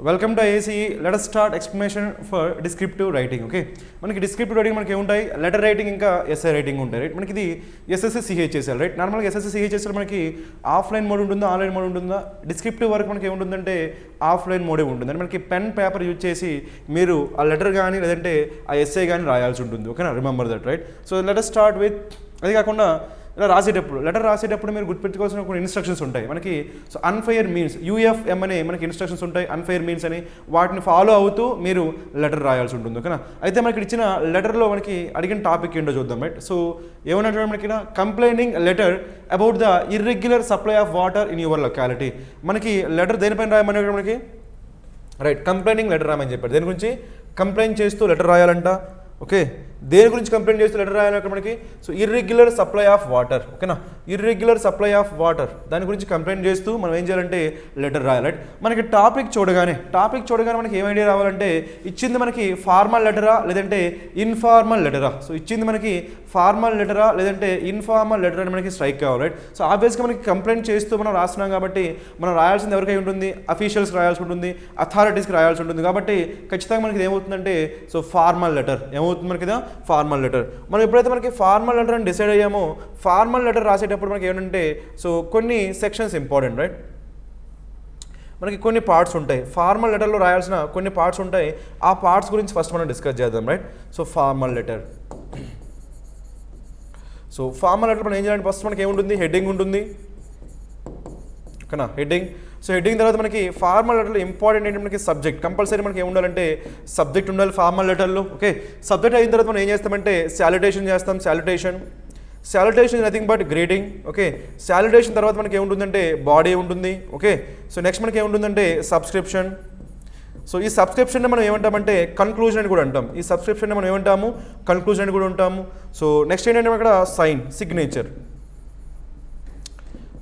Welcome to AC. Let us start explanation for descriptive writing. Okay, మనకి descriptive writing మనకి ఏముంటాయి, letter writing ఇంకా essay writing ఉంటాయి. Right, మనకి ఇది ఎస్ఎస్సి సిహెచ్ఎస్ఎల్. రైట్, నార్మల్గా ఎస్ఎస్సి సిహెచ్ఎస్ఎల్ మనకి ఆఫ్లైన్ మోడ్ ఉంటుందా ఆన్లైన్ మోడ్ ఉంటుందా? డిస్క్రిప్టివ్ వర్క్ మనకి ఏముంటుందంటే ఆఫ్లైన్ మోడే ఉంటుంది. అంటే మనకి పెన్ పేపర్ యూజ్ చేసి మీరు ఆ లెటర్ కానీ లేదంటే ఆ ఎస్ఐ కానీ రాయాల్సి ఉంటుంది. ఓకేనా, remember that. Right, so let us start with, అది కాకుండా ఇలా రాసేటప్పుడు లెటర్ రాసేటప్పుడు మీరు గుర్తుపెట్టుకోవాల్సిన కొన్ని ఇన్స్ట్రక్షన్స్ ఉంటాయి మనకి. సో అన్ఫెయిర్ మీన్స్ యూఎఫ్ఎం అనే మనకి ఇన్స్ట్రక్షన్స్ ఉంటాయి, అన్ఫెయిర్ మీన్స్ అని. వాటిని ఫాలో అవుతూ మీరు లెటర్ రాయాల్సి ఉంటుంది. ఓకేనా, అయితే మనకి ఇచ్చిన లెటర్లో మనకి అడిగిన టాపిక్ ఏంటో చూద్దాం. రైట్, సో ఏమన్నట్టు మనకి complaining letter about the irregular supply of water in your locality. మనకి లెటర్ దేనిపైన రాయమని మనకి, రైట్, కంప్లైనింగ్ లెటర్ రాయమని చెప్పారు. దేని గురించి? కంప్లైంట్ చేస్తూ లెటర్ రాయాలంట. ఓకే, దేని గురించి కంప్లైంట్ చేస్తూ లెటర్ రాయాలి అక్కడ మనకి? So irregular supply of water. ఓకేనా, ఇర్రెగ్యులర్ సప్లై ఆఫ్ వాటర్ దాని గురించి కంప్లైంట్ చేస్తూ మనం ఏం చేయాలంటే లెటర్ రాయాలి. మనకి టాపిక్ చూడగానే మనకి ఏం ఐడియా రావాలంటే ఇచ్చింది మనకి ఫార్మల్ లెటరా లేదంటే ఇన్ఫార్మల్ లెటరా? సో ఇచ్చింది మనకి ఫార్మల్ లెటరా లేదంటే ఇన్ఫార్మల్ లెటర్ అని మనకి స్ట్రైక్ కావాలి. రైట్, సో ఆబ్వియస్గా మనకి కంప్లైంట్ చేస్తూ మనం రాస్తున్నాం కాబట్టి మనం రాయాల్సింది ఎవరికై ఉంటుంది? అఫీషియల్స్కి రాయాల్సి ఉంటుంది, అథారిటీస్కి రాయాల్సి ఉంటుంది. కాబట్టి ఖచ్చితంగా మనకి ఏమవుతుందంటే సో ఫార్మల్ లెటర్ ఏమవుతుంది మనకి? Formal letter. మనం ఎప్పుడైతే మనకి ఫార్మల్ లెటర్ అని డిసైడ్ అయ్యామో ఫార్మల్ లెటర్ రాసేటప్పుడు మనకి ఏంటంటే సో కొన్ని సెక్షన్స్ ఇంపార్టెంట్. రైట్, మనకి కొన్ని పార్ట్స్ ఉంటాయి ఫార్మల్ లెటర్లో రాయాల్సిన కొన్ని పార్ట్స్ ఉంటాయి. ఆ పార్ట్స్ గురించి ఫస్ట్ మనం డిస్కస్ చేద్దాం. Right, so formal letter. So formal letter మనం ఏం చేయాలంటే ఫస్ట్ మనకి ఏముంటుంది? హెడ్డింగ్ ఉంటుంది. ఓకేనా, హెడ్డింగ్. సో హెడ్డింగ్ తర్వాత మనకి ఫార్మల్ లెటర్లో ఇంపార్టెంట్ ఏంటి మనకి సబ్జెక్ట్. కంపల్సరీ మనకి ఏం ఉండాలంటే సబ్జెక్ట్ ఉండాలి ఫార్మల్ లెటర్లో. ఓకే, సబ్జెక్ట్ అయిన తర్వాత మనం ఏం చేస్తామంటే సాల్యుటేషన్ చేస్తాం. Salutation nothing but greeting. Okay, salutation తర్వాత మనకి ఏముంటుందంటే బాడీ ఉంటుంది. ఓకే, సో నెక్స్ట్ మనకి ఏముంటుందంటే సబ్స్క్రిప్షన్. సో ఈ సబ్స్క్రిప్షన్ మనం ఏమంటామంటే కన్క్లూజన్ అని కూడా అంటాం. ఈ సబ్స్క్రిప్షన్ మనం ఏమంటాము? కన్క్లూజన్ అని కూడా ఉంటాము. సో నెక్స్ట్ ఏంటంటే అక్కడ sign, signature.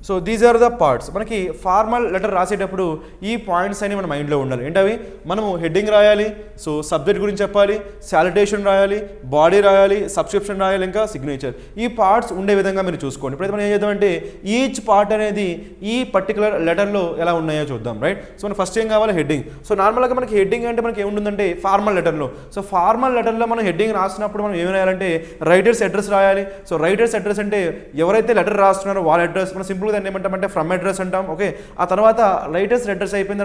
So these are the parts. మనకి ఫార్మల్ లెటర్ రాసేటప్పుడు ఈ పాయింట్స్ అని మన మైండ్లో ఉండాలి. ఏంటవి? మనము హెడ్డింగ్ రాయాలి, సో సబ్జెక్ట్ గురించి చెప్పాలి, సాలిటేషన్ రాయాలి, బాడీ రాయాలి, సబ్స్క్రిప్షన్ రాయాలి, ఇంకా సిగ్నేచర్. ఈ పార్ట్స్ ఉండే విధంగా మీరు చూసుకోండి. ఇప్పుడైతే మనం ఏం చేద్దామంటే ఈచ్ పార్ట్ అనేది ఈ పర్టికులర్ లెటర్లో ఎలా ఉన్నాయో చూద్దాం. రైట్, సో మనం ఫస్ట్ ఏం కావాలి? హెడ్డింగ్. సో నార్మల్గా మనకి హెడ్డింగ్ అంటే మనకి ఏముంటుందంటే ఫార్మల్ లెటర్లో. సో ఫార్మల్ లెటర్లో మనం హెడ్డింగ్ రాసినప్పుడు మనం ఏం రాయాలంటే రైటర్స్ అడ్రస్ రాయాలి. సో రైటర్స్ అడ్రస్ అంటే ఎవరైతే లెటర్ రాస్తున్నారో వాళ్ళ అడ్రస్. మనం సింపుల్గా దాన్ని ఏమంటామంటే ఫ్రమ్ అడ్రస్ అంటాం. ఓకే, ఆ తర్వాత రైటర్స్ అడ్రస్ అయిపోయిన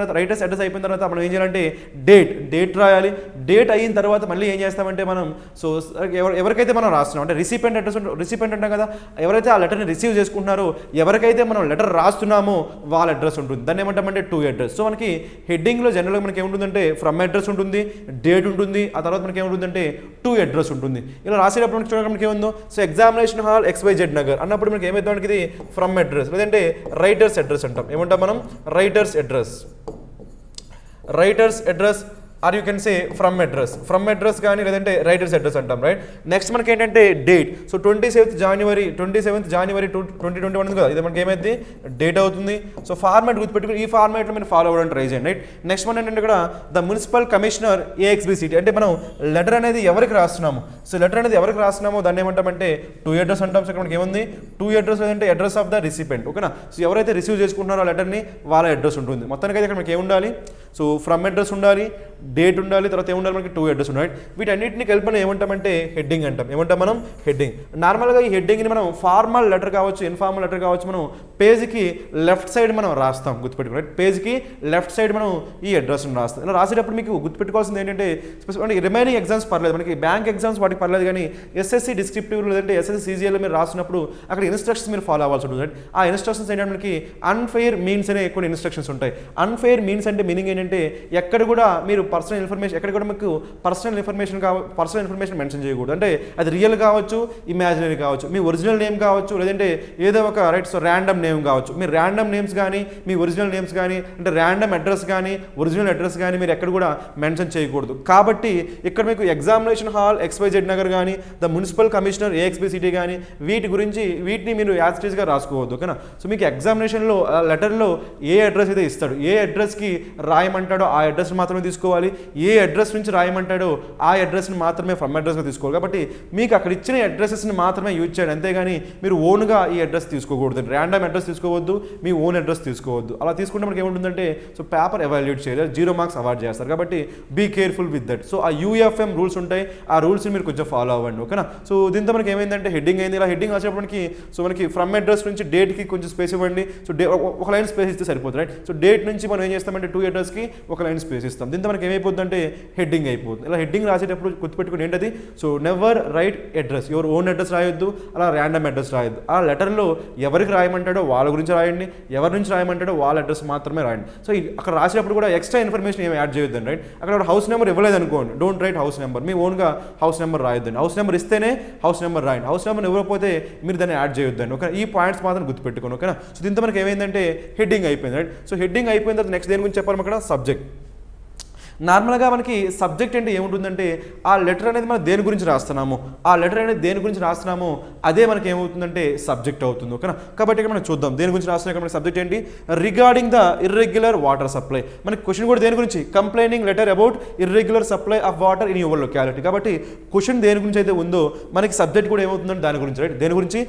తర్వాత మనం ఏం చేయాలంటే డేట్ రాయాలి. డేట్ అయిన తర్వాత మళ్ళీ ఏం చేస్తామంటే మనం సో ఎవరికైతే మనం రాస్తున్నాం అంటే రిసిపెంట్ అంటాం కదా, ఎవరైతే ఆ లెటర్ని రిసీవ్ చేసుకుంటున్నారో ఎవరికైతే మనం లెటర్ రాస్తున్నామో వాళ్ళ అడ్రస్ ఉంటుంది. దాన్ని ఏమంటామంటే టు అడ్రస్. సో మనకి హెడ్డింగ్లో జనరల్గా మనకి ఏముంటుందంటే ఫ్రమ్ అడ్రస్ ఉంటుంది, డేట్ ఉంటుంది, ఆ తర్వాత మనకి ఏముంటుందంటే టు అడ్రస్ ఉంటుంది. ఇలా రాసేటప్పుడు మనకి చూడడానికి మనకి ఏముందో so examination hall XYZ Nagar అన్నప్పుడు మనకి ఏమైతే మనకి ఇది ఫ్రమ్ అడ్రస్ లేదంటే రైటర్స్ అడ్రస్ అంటాం. ఏమంటాం మనం? Writers address or you can say from address కానీ లేదంటే రైటర్స్ అడ్రస్ అంటాం. రైట్, నెక్స్ట్ మనకి ఏంటంటే డేట్. సో 27th January 2021 కదా, ఇది మనకి ఏమైంది? డేట్ అవుతుంది. సో ఫార్మాట్ గుర్తుపెట్టుకుని ఈ ఫార్మాట్లో మీరు ఫాలో అవ్వడానికి ట్రై చేయండి. రైట్, నెక్స్ట్ మన ఏంటంటే ఇక్కడ ద మున్సిపల్ కమిషనర్ AXBCT అంటే మనం లెటర్ అనేది ఎవరికి రాస్తున్నాము. సో లెటర్ అనేది ఎవరికి రాస్తున్నామో దాన్ని ఏమంటామంటే టు అడ్రస్ అంటాం. సో ఇక్కడ మనకి ఏముంది? టు అడ్రస్ లేదంటే అడ్రస్ ఆఫ్ ద రిసిపెంట్. ఓకేనా, సో ఎవరైతే రిసీవ్ చేసుకుంటున్నారో ఆ లెటర్ని వాళ్ళ అడ్రస్ ఉంటుంది. మొత్తానికి అయితే ఇక్కడ మనకి ఏముండాలి? సో ఫ్రమ్ అడ్రస్ ఉండాలి, డేట్ ఉండాలి, తర్వాత ఏముండాలి? మనకి టు అడ్రస్ ఉండాలి. వీటన్నిటిని కలిపి మనం ఏమంటామంటే హెడ్డింగ్ అంటాం. ఏమంటాం మనం? హెడ్డింగ్. నార్మల్గా ఈ హెడ్డింగ్ని మనం ఫార్మల్ లెటర్ కావచ్చు, ఇన్ఫార్మల్ లెటర్ కావచ్చు, మనం పేజ్కి లెఫ్ట్ సైడ్ మనం రాస్తాం. గుర్తుపెట్టుకోండి, పేజ్కి లెఫ్ట్ సైడ్ మనం ఈ అడ్రస్ని రాస్తాం. ఇలా రాసేటప్పుడు మీకు గుర్తుపెట్టుకోవాల్సింది ఏంటంటే స్పెసిఫిక్ రిమైనింగ్ ఎగ్జామ్స్ పర్లేదు, మనకి బ్యాంక్ ఎగ్జామ్స్ వాటికి పర్లేదు, కానీ SSC డిస్క్రిప్టివ్ లేదంటే SSC CGL మీరు రాసినప్పుడు అక్కడ ఇన్స్ట్రక్షన్స్ మీరు ఫాలో అవ్వాల్సి ఉంటుంది. ఆ ఇన్స్ట్రక్షన్స్ ఏంటంటే మనకి అన్ఫెయిర్ మీన్స్ అనే కొన్ని ఇన్స్ట్రక్షన్స్ ఉంటాయి. అన్ఫెయిర్ మీన్స్ అంటే మీనింగ్ ఏంటంటే ఎక్కడ కూడా మీరు పర్సనల్ ఇన్ఫర్మేషన్ ఎక్కడ కూడా మీకు పర్సనల్ ఇన్ఫర్మేషన్ మెన్షన్ చేయకూడదు. అంటే అది రియల్ కావచ్చు, ఇమాజినరీ కావచ్చు, మీ ఒరిజినల్ నేమ్ కావచ్చు, లేదంటే ఏదో ఒక రైట్ సో ర్యాండమ్ నేమ్ కావచ్చు. మీరు ర్యాండమ్ నేమ్స్ కానీ మీ ఒరిజినల్ నేమ్స్ కానీ అంటే ర్యాండమ్ అడ్రస్ కానీ ఒరిజినల్ అడ్రస్ కానీ మీరు ఎక్కడ కూడా మెన్షన్ చేయకూడదు. కాబట్టి ఇక్కడ మీకు ఎగ్జామినేషన్ హాల్ XYZ నగర్ కానీ ద మున్సిపల్ కమిషనర్ AXBCT కానీ వీటిని మీరు యాస్టీస్గా రాసుకోవద్దు. ఓకేనా, సో మీకు ఎగ్జామినేషన్లో లెటర్లో ఏ అడ్రస్ అయితే ఇస్తాడు, ఏ అడ్రస్కి రాయమంటాడో ఆ అడ్రస్ మాత్రమే తీసుకోవాలి. తీసుకోవాలి, ఏ అడ్రస్ నుంచి రాయమంటాడో ఆ అడ్రస్ని మాత్రమే ఫ్రమ్ అడ్రస్గా తీసుకోవాలి. కాబట్టి మీకు అక్కడ ఇచ్చిన అడ్రసెస్ని మాత్రమే యూజ్ చేయండి, అంతేగాని మీరు ఓన్గా ఈ అడ్రస్ తీసుకోకూడదు, ర్యాండమ్ అడ్రస్ తీసుకోవద్దు, మీ ఓన్ అడ్రస్ తీసుకోవద్దు. అలా తీసుకుంటే మనకి ఏముంటుందంటే సో పేపర్ ఎవాల్యుయేట్ చేయలేదు, 0 మార్క్స్ అవార్డ్ చేస్తారు. కాబట్టి be careful with that. So ఆ యూఎఫ్ఎం రూల్స్ ఉంటాయి, ఆ రూల్స్ని మీరు కొంచెం ఫాలో అవ్వండి, ఓకేనా. సో దీంతో మనకి ఏమైందంటే హెడ్డింగ్ అయింది. ఇలా హెడ్డింగ్ వచ్చేటప్పుడు మనకి ఫ్రమ్ అడ్రస్ నుంచి డేట్కి కొంచెం స్పేస్ ఇవ్వండి. సో ఒక లైన్ స్పేస్ ఇస్తే సరిపోతుంది, రైట్. సో డేట్ నుంచి మనం ఏం చేస్తామంటే 2 అడ్రస్కి ఒక లైన్ స్పేస్ ఇస్తాం. దీంతో మనకి ఏమైపోతుందంటే హెడ్డింగ్ అయిపోతుంది. ఇలా హెడ్డింగ్ రాసేటప్పుడు గుర్తుపెట్టుకుని ఏంటది, so never write address, your own address రాయొద్దు, అలా ర్యాండమ్ అడ్రస్ రాయొద్దు. ఆ లెటర్లో ఎవరికి రాయమంటాడో వాళ్ళ గురించి రాయండి, ఎవరి నుంచి రాయమంటాడో వాళ్ళ అడ్రస్ మాత్రమే రాయండి. సో అక్కడ రాసేటప్పుడు కూడా ఎక్స్ట్రా ఇన్ఫర్మేషన్ ఏమి యాడ్ చేయొద్దండి, రైట్. అక్కడ హౌస్ నెంబర్ ఇవ్వలేదు అనుకోండి, డోంట్ రైట్ హౌస్ నెంబర్, మీ ఓన్గా హౌస్ నెంబర్ రాయొద్దండి. హౌస్ నెంబర్ ఇస్తేనే హౌస్ నెంబర్ రాయండి, హౌస్ నెంబర్ ఇవ్వకపోతే మీరు దాన్ని యాడ్ చేయొద్దండి, ఓకే. ఈ పాయింట్స్ మాత్రం గుర్తుపెట్టుకోండి, ఓకేనా. సో దీంతో మనకి ఏమైందంటే హెడ్డింగ్ అయిపోయింది, రైట్. సో హెడ్డింగ్ అయిపోయిన తర్వాత నెక్స్ట్ దేని గురించి చెప్పాలి, అక్కడ సబ్జెక్ట్. నార్మల్గా మనకి సబ్జెక్ట్ అంటే ఏముంటుందంటే ఆ లెటర్ అనేది మనం దేని గురించి రాస్తున్నాము, ఆ లెటర్ అనేది దేని గురించి రాస్తున్నామో అదే మనకి ఏమవుతుందంటే సబ్జెక్ట్ అవుతుంది, ఓకేనా. కాబట్టి ఇక్కడ మనం చూద్దాం దేని గురించి రాస్తున్నాం. ఇక్కడ మనకి సబ్జెక్ట్ ఏంటి, regarding the irregular water supply. మనకి క్వశ్చన్ కూడా దేని గురించి, complaining letter about irregular supply of water in your locality. కాబట్టి క్వశ్చన్ దేని గురించి అయితే ఉందో మనకి సబ్జెక్ట్ కూడా ఏమవుతుందంటే దాని గురించి, రైట్. దేని గురించి,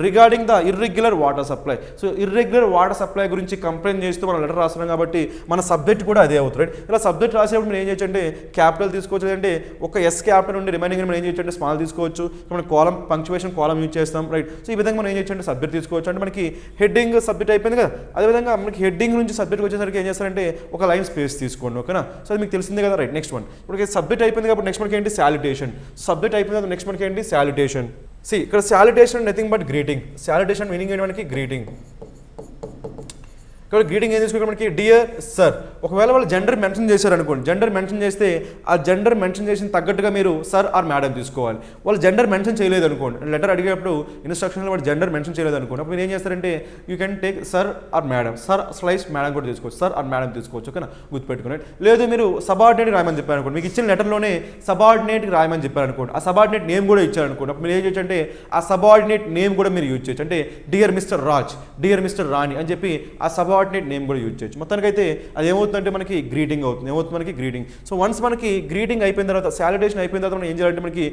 regarding the irregular water supply. So irregular water supply గురించి కంప్లైంట్ చేస్తూ మనం లెటర్ రాస్తున్నాం కాబట్టి మన సబ్జెక్ట్ కూడా అదే అవుతుంది, రైట్. ఇలా సబ్జెక్ట్ రాసేటప్పుడు మనం ఏం చేయొచ్చు అంటే క్యాపిటల్ తీసుకోవచ్చు, అంటే ఒక ఎస్ క్యాపిటల్ ఉండి రిమైనింగ్ మనం ఏం చేయొచ్చు అంటే స్మాల్ తీసుకోవచ్చు. మనం కాలం పంక్చువేషన్ కాలం యూజ్ చేస్తాం, రైట్. సో ఈ విధంగా మనం ఏం చేయొచ్చు అంటే సబ్జెక్ట్ తీసుకోవచ్చు. అంటే మనకి హెడ్డింగ్ సబ్జెక్ట్ అయిపోయింది కదా, అదేవిధంగా మనకి హెడ్డింగ్ నుంచి సబ్జెక్ట్ వచ్చేసరికి ఏం చేస్తారంటే ఒక లైన్ స్పేస్ తీసుకోండి, ఓకేనా. సో అది మీకు తెలిసిందే కదా, రైట్. నెక్స్ట్ వన్ ఇప్పుడు సబ్జెక్ట్ అయిపోయింది కాబట్టి నెక్స్ట్ మనకి ఏంటి, సాల్యుటేషన్. సబ్జెక్ట్ అయిపోయింది కాబట్టి నెక్స్ట్ మనకి ఏంటి, సాల్యుటేషన్. ఇక్కడ salutation nothing but greeting. Salutation meaning ఏంటి మనకి, గ్రీటింగ్. ఇక్కడ గ్రీటింగ్ ఏం తీసుకోవాలి మనకి, డియర్ సార్. ఒకవేళ వాళ్ళు జెండర్ మెన్షన్ చేశారు అనుకోండి, జెండర్ మెన్షన్ చేస్తే ఆ జెండర్ మెన్షన్ చేసిన తగ్గట్టుగా మీరు సార్ ఆర్ మేడం తీసుకోవాలి. వాళ్ళు జెండర్ మెన్షన్ చేయలేదు అనుకోండి, లెటర్ అడిగేటప్పుడు ఇన్స్ట్రక్షన్లో వాళ్ళు జెండర్ మెన్షన్ చేయలేదు అనుకోండి, అప్పుడు మీరు ఏం చేస్తారంటే you can take sir or madam, sir slash madam కూడా తీసుకోవచ్చు, సార్ ఆర్ మేడం తీసుకోవచ్చు, ఓకేనా. గుర్తుపెట్టుకుని. లేదు మీరు సబార్డినేట్ రాయమని చెప్పారు అనుకోండి, మీకు ఇచ్చిన లెటర్లోనే సబార్డినేట్కి రాయమని చెప్పారు అనుకోండి, ఆ సబార్డినేట్ నేమ్ కూడా ఇచ్చారు అనుకోండి, అప్పుడు మీరు ఏం చేయొచ్చు అంటే ఆ సబార్డినేట్ నేమ్ కూడా మీరు యూజ్ చేయొచ్చు. అంటే dear mister Raj, dear mister Rani అని చెప్పి ఆ సబార్డినేట్ నేమ్ కూడా యూజ్ చేయొచ్చు. మొత్తానికైతే అది ఏమవుతుందంటే మనకి గ్రీటింగ్ అవుతుంది. ఏమవుతుంది మనకి, గ్రీటింగ్. సో వన్స్ మనకి గ్రీటింగ్ అయిపోయిన తర్వాత, సాల్యుటేషన్ అయిపోయిన తర్వాత మనం ఏం చేయాలంటే మనకి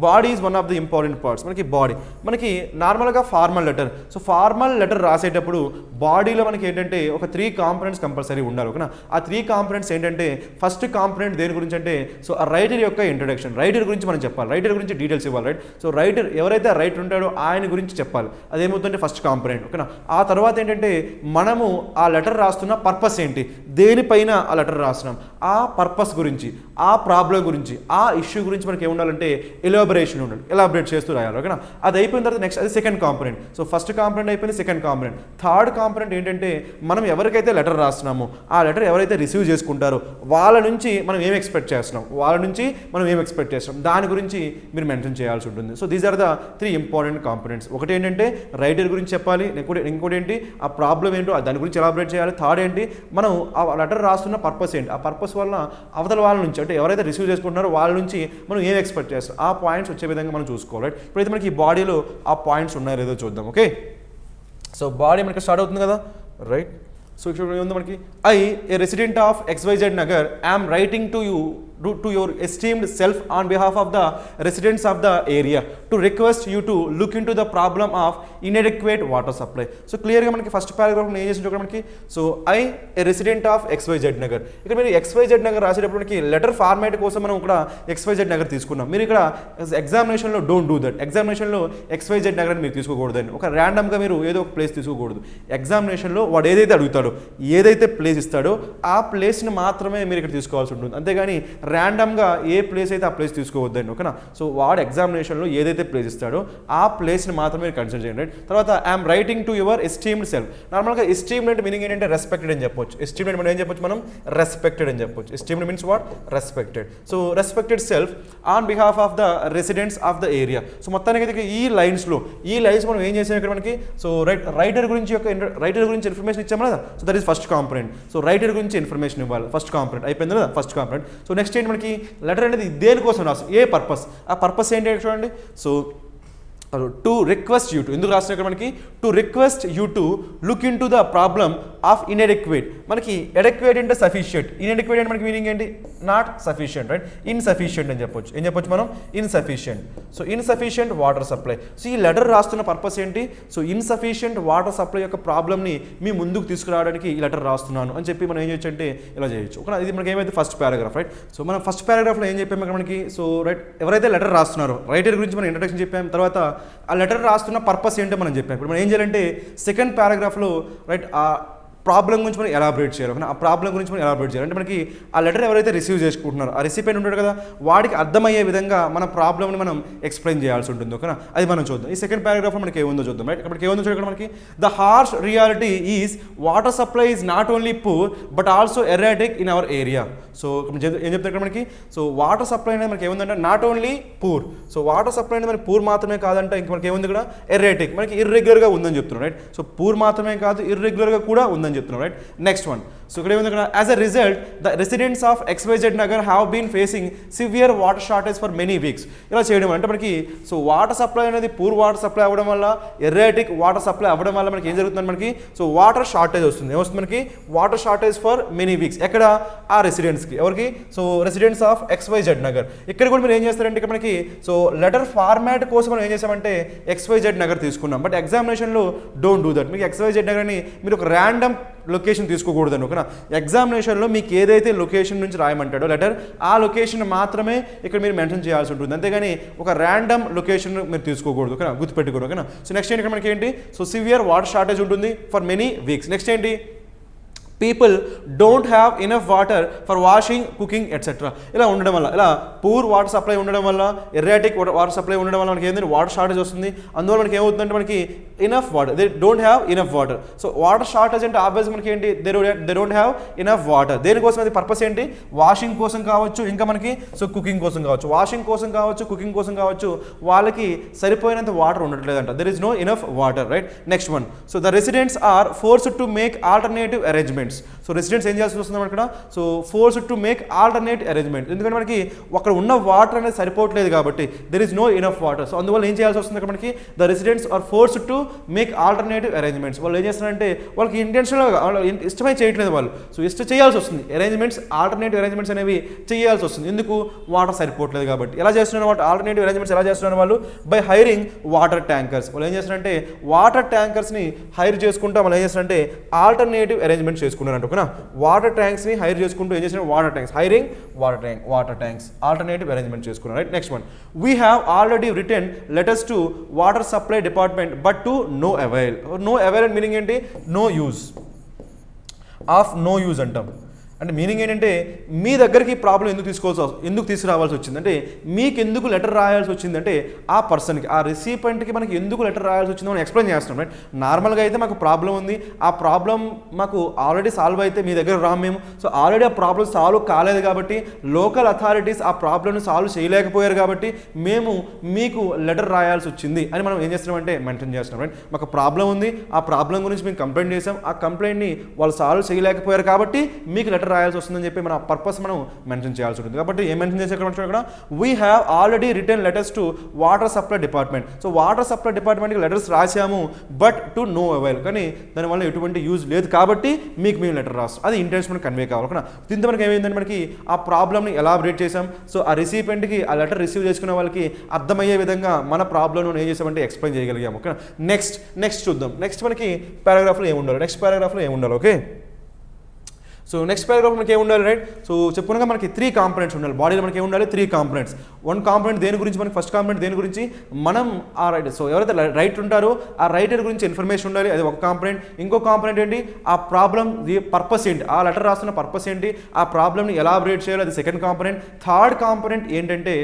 body is one of the important parts. మనకి బాడీ, మనకి నార్మల్గా formal letter. So formal letter రాసేటప్పుడు బాడీలో మనకి ఏంటంటే ఒక 3 కాంపోనెంట్స్ కంపల్సరీ ఉండాలి, ఓకేనా. ఆ 3 కాంపోనెంట్స్ ఏంటంటే ఫస్ట్ కాంపోనెంట్ దేని గురించి అంటే సో ఆ రైటర్ యొక్క ఇంట్రడక్షన్, రైటర్ గురించి మనం చెప్పాలి, రైటర్ గురించి డీటెయిల్స్ ఇవ్వాలి, రైట్. సో రైటర్ ఎవరైతే రైటర్ ఉంటాడో ఆయన గురించి చెప్పాలి, అదేమవుతుందంటే ఫస్ట్ కాంపోనెంట్, ఓకేనా. ఆ తర్వాత ఏంటంటే మనము ఆ లెటర్ రాస్తున్న పర్పస్ ఏంటి, దేనిపైన ఆ లెటర్ రాస్తున్నాం, ఆ పర్పస్ గురించి, ఆ ప్రాబ్లం గురించి, ఆ ఇష్యూ గురించి మనకి ఏముండాలంటే ఎలాబరేషన్ ఉండాలి, ఎలాబరేట్ చేస్తూ రాయాలి, ఓకేనా. అది అయిపోయిన తర్వాత నెక్స్ట్ అది second component. So first component అయిపోయింది, సెకండ్ కాంపోనెంట్. థర్డ్ కాంపోనెంట్ ఏంటంటే మనం ఎవరికైతే లెటర్ రాస్తున్నామో ఆ లెటర్ ఎవరైతే రిసీవ్ చేసుకుంటారో వాళ్ళ నుంచి మనం ఏం ఎక్స్పెక్ట్ చేస్తున్నాం, దాని గురించి మీరు మెన్షన్ చేయాల్సి ఉంటుంది. So these are the 3 important components. ఒకటి ఏంటంటే రైటర్ గురించి చెప్పాలి, ఇంకోటి ఏంటి ఆ ప్రాబ్లం ఏంటో దాని గురించి ఎలాబరేట్ చేయాలి, థర్డ్ ఏంటి మనం ఆ లెటర్ రాస్తున్న పర్పస్ ఏంటి, ఆ పర్పస్ వల్ల అవతల వాళ్ళ నుంచి అంటే ఎవరైతే రిసీవ్ చేసుకుంటున్నారో వాళ్ళ నుంచి మనం ఏం ఎక్స్పెక్ట్ చేస్తాం, ఆ పాయింట్స్ వచ్చే విధంగా మనం చూసుకోవాలి. ఇప్పుడైతే మనకి ఈ బాడీలో ఆ పాయింట్స్ ఉన్నాయో లేదో చూద్దాం, ఓకే. సో బాడీ మనకి స్టార్ట్ అవుతుంది కదా, రైట్. సో ఇక్కడ ఏముంది మనకి, I A resident of XYZ Nagar I'm writing to you to your esteemed self on behalf of the residents of the area to request you to look into the problem of inadequate water supply. So clear గా మనకి first paragraph ఏం చేసింది మనకి, so I A resident of XYZ Nagar. ఇక్కడ మీరు XYZ Nagar రాసేటప్పుడు మనకి letter format కోసం మనం ఇక్కడ XYZ నగర్ తీసుకున్నాం. మీరు ఇక్కడ ఎగ్జామినేషన్లో డోంట్ డూ దట్. ఎగ్జామినేషన్లో XYZ నగర్ అని మీరు తీసుకోకూడదండి, ఒక ర్యాండమ్గా మీరు ఏదో ఒక ప్లేస్ తీసుకోకూడదు. ఎగ్జామినేషన్లో వాడు ఏదైతే అడుగుతాడో, ఏదైతే ప్లేస్ ఇస్తాడో ఆ ప్లేస్ని మాత్రమే మీరు ఇక్కడ తీసుకోవాల్సి ఉంటుంది, అంతేగాని ర్యాండమ్గా ఏ ప్లేస్ అయితే ఆ ప్లేస్ తీసుకోవద్దండి, ఓకేనా. సో వాడు ఎగ్జామినేషన్లో ఏదైతే ప్లేస్ ఇస్తాడో ఆ ప్లేస్ని మాత్రమే మీరు కన్సిడర్ చేయండి. తర్వాత I'm writing to your esteemed self. నార్మల్గా ఎస్టీమ్డ్ అంటే మీనింగ్ ఏంటంటే రెస్పెక్టెడ్ అని చెప్పొచ్చు. ఎస్టీమ్డ్ అంటే మనం ఏం చెప్పొచ్చు, మనం రెస్పెక్టెడ్ అని చెప్పొచ్చు. Esteemed means what, respected. So respected self on behalf of the residents of the area. So మొత్తానికి ఈ లైన్స్ మనం ఏం చేసాం ఇక్కడ మనకి, సో రైటర్ గురించి ఇన్ఫర్మేషన్ ఇచ్చాము కదా, so that is first component. So writer గురించి ఇన్ఫర్మేషన్ ఇవ్వాలి, ఫస్ట్ కాంపోనెంట్ అయిపోయింది కదా, ఫస్ట్ కాంపోనెంట్. సో నెక్స్ట్ ఏంటి మనకి, లెటర్ అనేది దేనికోసం రాసు, ఏ పర్పస్, ఆ పర్పస్ ఏంటి చూడండి. So to request you to ఎందుకు రాసిన ఇక్కడ మనకి to request you to look into the problem of inadequate మనకి ఎడెక్వేట్ అంటే సఫిషియంట్ ఇన్ఎడెక్వేట్ అంటే మనకి మీనింగ్ ఏంటి నాట్ సఫిషియంట్ రైట్ ఇన్సఫిషియంట్ అని చెప్పొచ్చు ఏం చెప్పొచ్చు మనం insufficient so insufficient water supply so ఈ లెటర్ రాస్తున్న పర్పస్ ఏంటి సో ఇన్సఫిషియంట్ వాటర్ సప్లై యొక్క ప్రాబ్లమ్ని మీ ముందుకు తీసుకురావడానికి ఈ లెటర్ రాస్తున్నాను అని చెప్పి మనం ఏం చేయొచ్చు అంటే ఇలా చేయొచ్చు ఓకే ఇది మనకి ఏమైతే ఫస్ట్ పారాగ్రాఫ్ రైట్ సో మనం ఫస్ట్ పారాగ్రాఫ్లో ఏం చెప్పాము ఇక్కడ మనకి సో రైట్ ఎవరైతే లెటర్ రాస్తున్నారో రైటర్ గురించి మనం ఇంట్రడక్షన్ చెప్పాము తర్వాత ఆ లెటర్ రాస్తున్న పర్పస్ ఏంటో మనం చెప్పాం ఇప్పుడు మనం ఏం చేయాలంటే సెకండ్ పారాగ్రాఫ్లో రైట్ ఆ ప్రాబ్లం గురించి మనం ఎలాబరేట్ చేయాలి ఆ ప్రాబ్లం గురించి మనం ఎలాబరేట్ చేయాలి అంటే మనకి ఆ లెటర్ ఎవరైతే రిసీవ్ చేసుకుంటున్నారో ఆ రిసిపెంట్ ఉంటాడు కదా వాడికి అర్థమయ్యే విధంగా మన ప్రాబ్లమ్ని మనం ఎక్స్ప్లెయిన్ చేయాల్సి ఉంటుంది ఓకేనా అది మనం చూద్దాం ఈ సెకండ్ పారాగ్రాఫ్లో మనకి ఏముందో చూద్దాం రైట్ మనకి ఏముందో చూడండి మనకి the harsh reality is water supply is not only poor but also erratic in our area so ఏం చెప్తారు ఇక్కడ మనకి సో వాటర్ సప్లై అనేది మనకి ఏముందంటే not only poor so water supply అనేది మనకి పూర్ మాత్రమే కాదంటే ఇంక మనకి ఏముంది ఇక్కడ ఎర్రాటిక్ మనకి ఇర్రెగ్యులర్గా ఉందని చెప్తున్నాం రైట్ సో పూర్ మాత్రమే కాదు ఇర్రెగ్యులర్గా కూడా ఉందని చెప్తున్నాం రైట్ నెక్స్ట్ వన్ సో ఇక్కడ ఏముంది ఇక్కడ as a result the residents of XYZ Nagar have been facing severe water shortage for many weeks ఇలా చేయడం అంటే మనకి సో వాటర్ సప్లై అనేది పూర్ వాటర్ సప్లై అవ్వడం వల్ల ఎర్రాటిక్ వాటర్ సప్లై అవ్వడం వల్ల మనకి ఏం జరుగుతుంది మనకి సో వాటర్ షార్టేజ్ వస్తుంది ఏమొస్తుంది మనకి water shortage for many weeks ఎక్కడ ఆ రెసిడెంట్స్కి ఎవరికి so residents of XYZ Nagar ఇక్కడ కూడా మీరు ఏం చేస్తారంటే ఇక్కడ మనకి సో లెటర్ ఫార్మాట్ కోసం మనం ఏం చేసామంటే XYZ నగర్ తీసుకున్నాం బట్ ఎగ్జామినేషన్లో డోంట్ డూ దట్ మీకు XYZ నగర్ అని మీరు ఒక ర్యాండమ్ లొకేషన్ తీసుకోకూడదని ఓకేనా ఎగ్జామినేషన్లో మీకు ఏదైతే లొకేషన్ నుంచి రాయమంటాడో లెటర్ ఆ లొకేషన్ మాత్రమే ఇక్కడ మీరు మెన్షన్ చేయాల్సి ఉంటుంది అంతేగాని ఒక ర్యాండమ్ లొకేషన్ మీరు తీసుకోకూడదు ఓకేనా గుర్తుపెట్టుకోరు ఓకేనా సో నెక్స్ట్ ఏంటి ఇక్కడ మనకి ఏంటి సో సివియర్ వాటర్ షార్టేజ్ ఉంటుంది ఫర్ మెనీ వీక్స్ నెక్స్ట్ ఏంటి people don't have enough water for washing cooking etcetera ఇలా ఉండడం వల్ల ఇలా పూర్ వాటర్ సప్లై ఉండడం వల్ల ఎర్రాటిక్ వాటర్ సప్లై ఉండడం వల్ల మనకి ఏంటంటే వాటర్ షార్టేజ్ వస్తుంది అందువల్ల మనకి ఏమవుతుందంటే మనకి enough water they don't have enough water so water shortage అంటే ఆబ్వియస్ మనకి ఏంటి they don't have enough water దేనికోసం అది పర్పస్ ఏంటి వాషింగ్ కోసం కావచ్చు ఇంకా మనకి సో కుకింగ్ కోసం కావచ్చు వాషింగ్ కోసం కావచ్చు కుకింగ్ కోసం కావచ్చు వాళ్ళకి సరిపోయినంత వాటర్ ఉండట్లేదంట there is no enough water right next one so the residents are forced to make alternative arrangements so residents ఏం చేయాల్సి వస్తుంది ఇక్కడ so forced to make alternate arrangement ఎందుకంటే మనకి అక్కడ ఉన్న వాటర్ అనేది సరిపోవట్లేదు కాబట్టి there is no enough water so అందువల్ల ఏం చేయాల్సి వస్తుంది ఇక్కడ మనకి the residents are forced to make alternative arrangements వాళ్ళు ఏం చేస్తారంటే వాళ్ళకి ఇంటెన్షనల్గా ఇష్టమై చేయట్లేదు వాళ్ళు సో ఇష్టం చేయాల్సి వస్తుంది అరేంజ్మెంట్స్ ఆల్టర్నేటివ్ అరేంజ్మెంట్స్ అనేవి చేయాల్సి వస్తుంది ఎందుకు వాటర్ సరిపోవట్లేదు కాబట్టి ఎలా చేస్తున్నారు వాటి ఆల్టర్నేటివ్ అరేంజ్మెంట్స్ ఎలా చేస్తున్నారు వాళ్ళు బై హైరింగ్ వాటర్ ట్యాంకర్స్ వాళ్ళు ఏం చేస్తారంటే వాటర్ ట్యాంకర్స్ని హైర్ చేసుకుంటూ వాళ్ళు ఏం చేస్తారంటే ఆల్టర్నేటివ్ అరేంజ్మెంట్స్ చేసుకుంటారు ఓకేనా వాటర్ ట్యాంక్స్ ని హైర్ చేసుకుంటూ ఏం చేసిన water tanks hiring water tanks alternative arrangement చేసుకున్నారు right next one we have already return letters to water supply department but to no avail meaning ఏంటి no use of no use అంటాం అంటే meaning ఏంటంటే మీ దగ్గరికి problem ఎందుకు తీసుకురావాల్సి వచ్చింది అంటే మీకు ఎందుకు లెటర్ రాయాల్సి వచ్చింది అంటే ఆ పర్సన్కి ఆ రిసిపెంట్కి మనకి ఎందుకు లెటర్ రాయాల్సి వచ్చిందో మనం ఎక్స్ప్లెయిన్ చేస్తున్నాం రైట్ నార్మల్గా అయితే మాకు ప్రాబ్లం ఉంది ఆ ప్రాబ్లం మాకు ఆల్రెడీ సాల్వ్ అయితే మీ దగ్గర రాము మేము సో ఆల్రెడీ ఆ ప్రాబ్లం సాల్వ్ కాలేదు కాబట్టి లోకల్ అథారిటీస్ ఆ ప్రాబ్లమ్ని సాల్వ్ చేయలేకపోయారు కాబట్టి మేము మీకు లెటర్ రాయాల్సి వచ్చింది అని మనం ఏం చేస్తున్నామంటే మెన్షన్ చేస్తున్నాం రైట్ మాకు ప్రాబ్లం ఉంది ఆ ప్రాబ్లం గురించి మేము కంప్లైంట్ చేసాం ఆ కంప్లైంట్ని వాళ్ళు సాల్వ్ చేయలేకపోయారు కాబట్టి మీకు లెటర్ రాయాల్సి వస్తుందని చెప్పి మన పర్పస్ మనం మెన్షన్ చేయాల్సి ఉంటుంది కాబట్టి ఏం మెన్షన్ చేసే ఇక్కడ we have already return letters to water supply department so water supply డిపార్ట్మెంట్కి లెటర్స్ రాసాము బట్ టు నో అవైల్ కానీ దానివల్ల ఎటువంటి యూజ్ లేదు కాబట్టి మీకు మేము లెటర్ రాస్తాం అది ఇంటెన్షన్ కన్వే కావాలి ఓకేనా దీంతో మనకి ఏమైందంటే మనకి ఆ ప్రాబ్లమ్ని ఎలాబరేట్ చేసాం సో ఆ రిసిపెంట్కి ఆ లెటర్ రిసీవ్ చేసుకునే వాళ్ళకి అర్థమయ్యే విధంగా మన ప్రాబ్లమ్ను ఏం చేసామంటే ఎక్స్ప్లెయిన్ చేయగలిగాము ఓకే నెక్స్ట్ చూద్దాం నెక్స్ట్ మనకి పారాగ్రాఫ్లో ఏముండాలి ఓకే సో నెక్స్ట్ పారాగ్రాఫ్ మనకి ఏముండాలి రైట్ సో చెప్పుకున్నాక మనకి 3 కాంపోనెంట్స్ ఉండాలి బాడీలో మనకి ఏముండాలి 3 కాంపోనెంట్స్ 1 కాంపోనెంట్ దేని గురించి మనకి ఫస్ట్ కాంపోనెంట్ దేని గురించి మనం ఆ రైటర్ సో ఎవరైతే రైటర్ ఉంటారో ఆ రైటర్ గురించి ఇన్ఫర్మేషన్ ఉండాలి అది ఒక కాంపోనెంట్ ఇంకో కాంపోనెంట్ ఏంటి ఆ ప్రాబ్లం పర్పస్ ఏంటి ఆ లెటర్ రాస్తున్న పర్పస్ ఏంటి ఆ ప్రాబ్లమ్ని ఎలాబరేట్ చేయాలి అది సెకండ్ కాంపోనెంట్ థర్డ్ కాంపోనెంట్ ఏంటంటే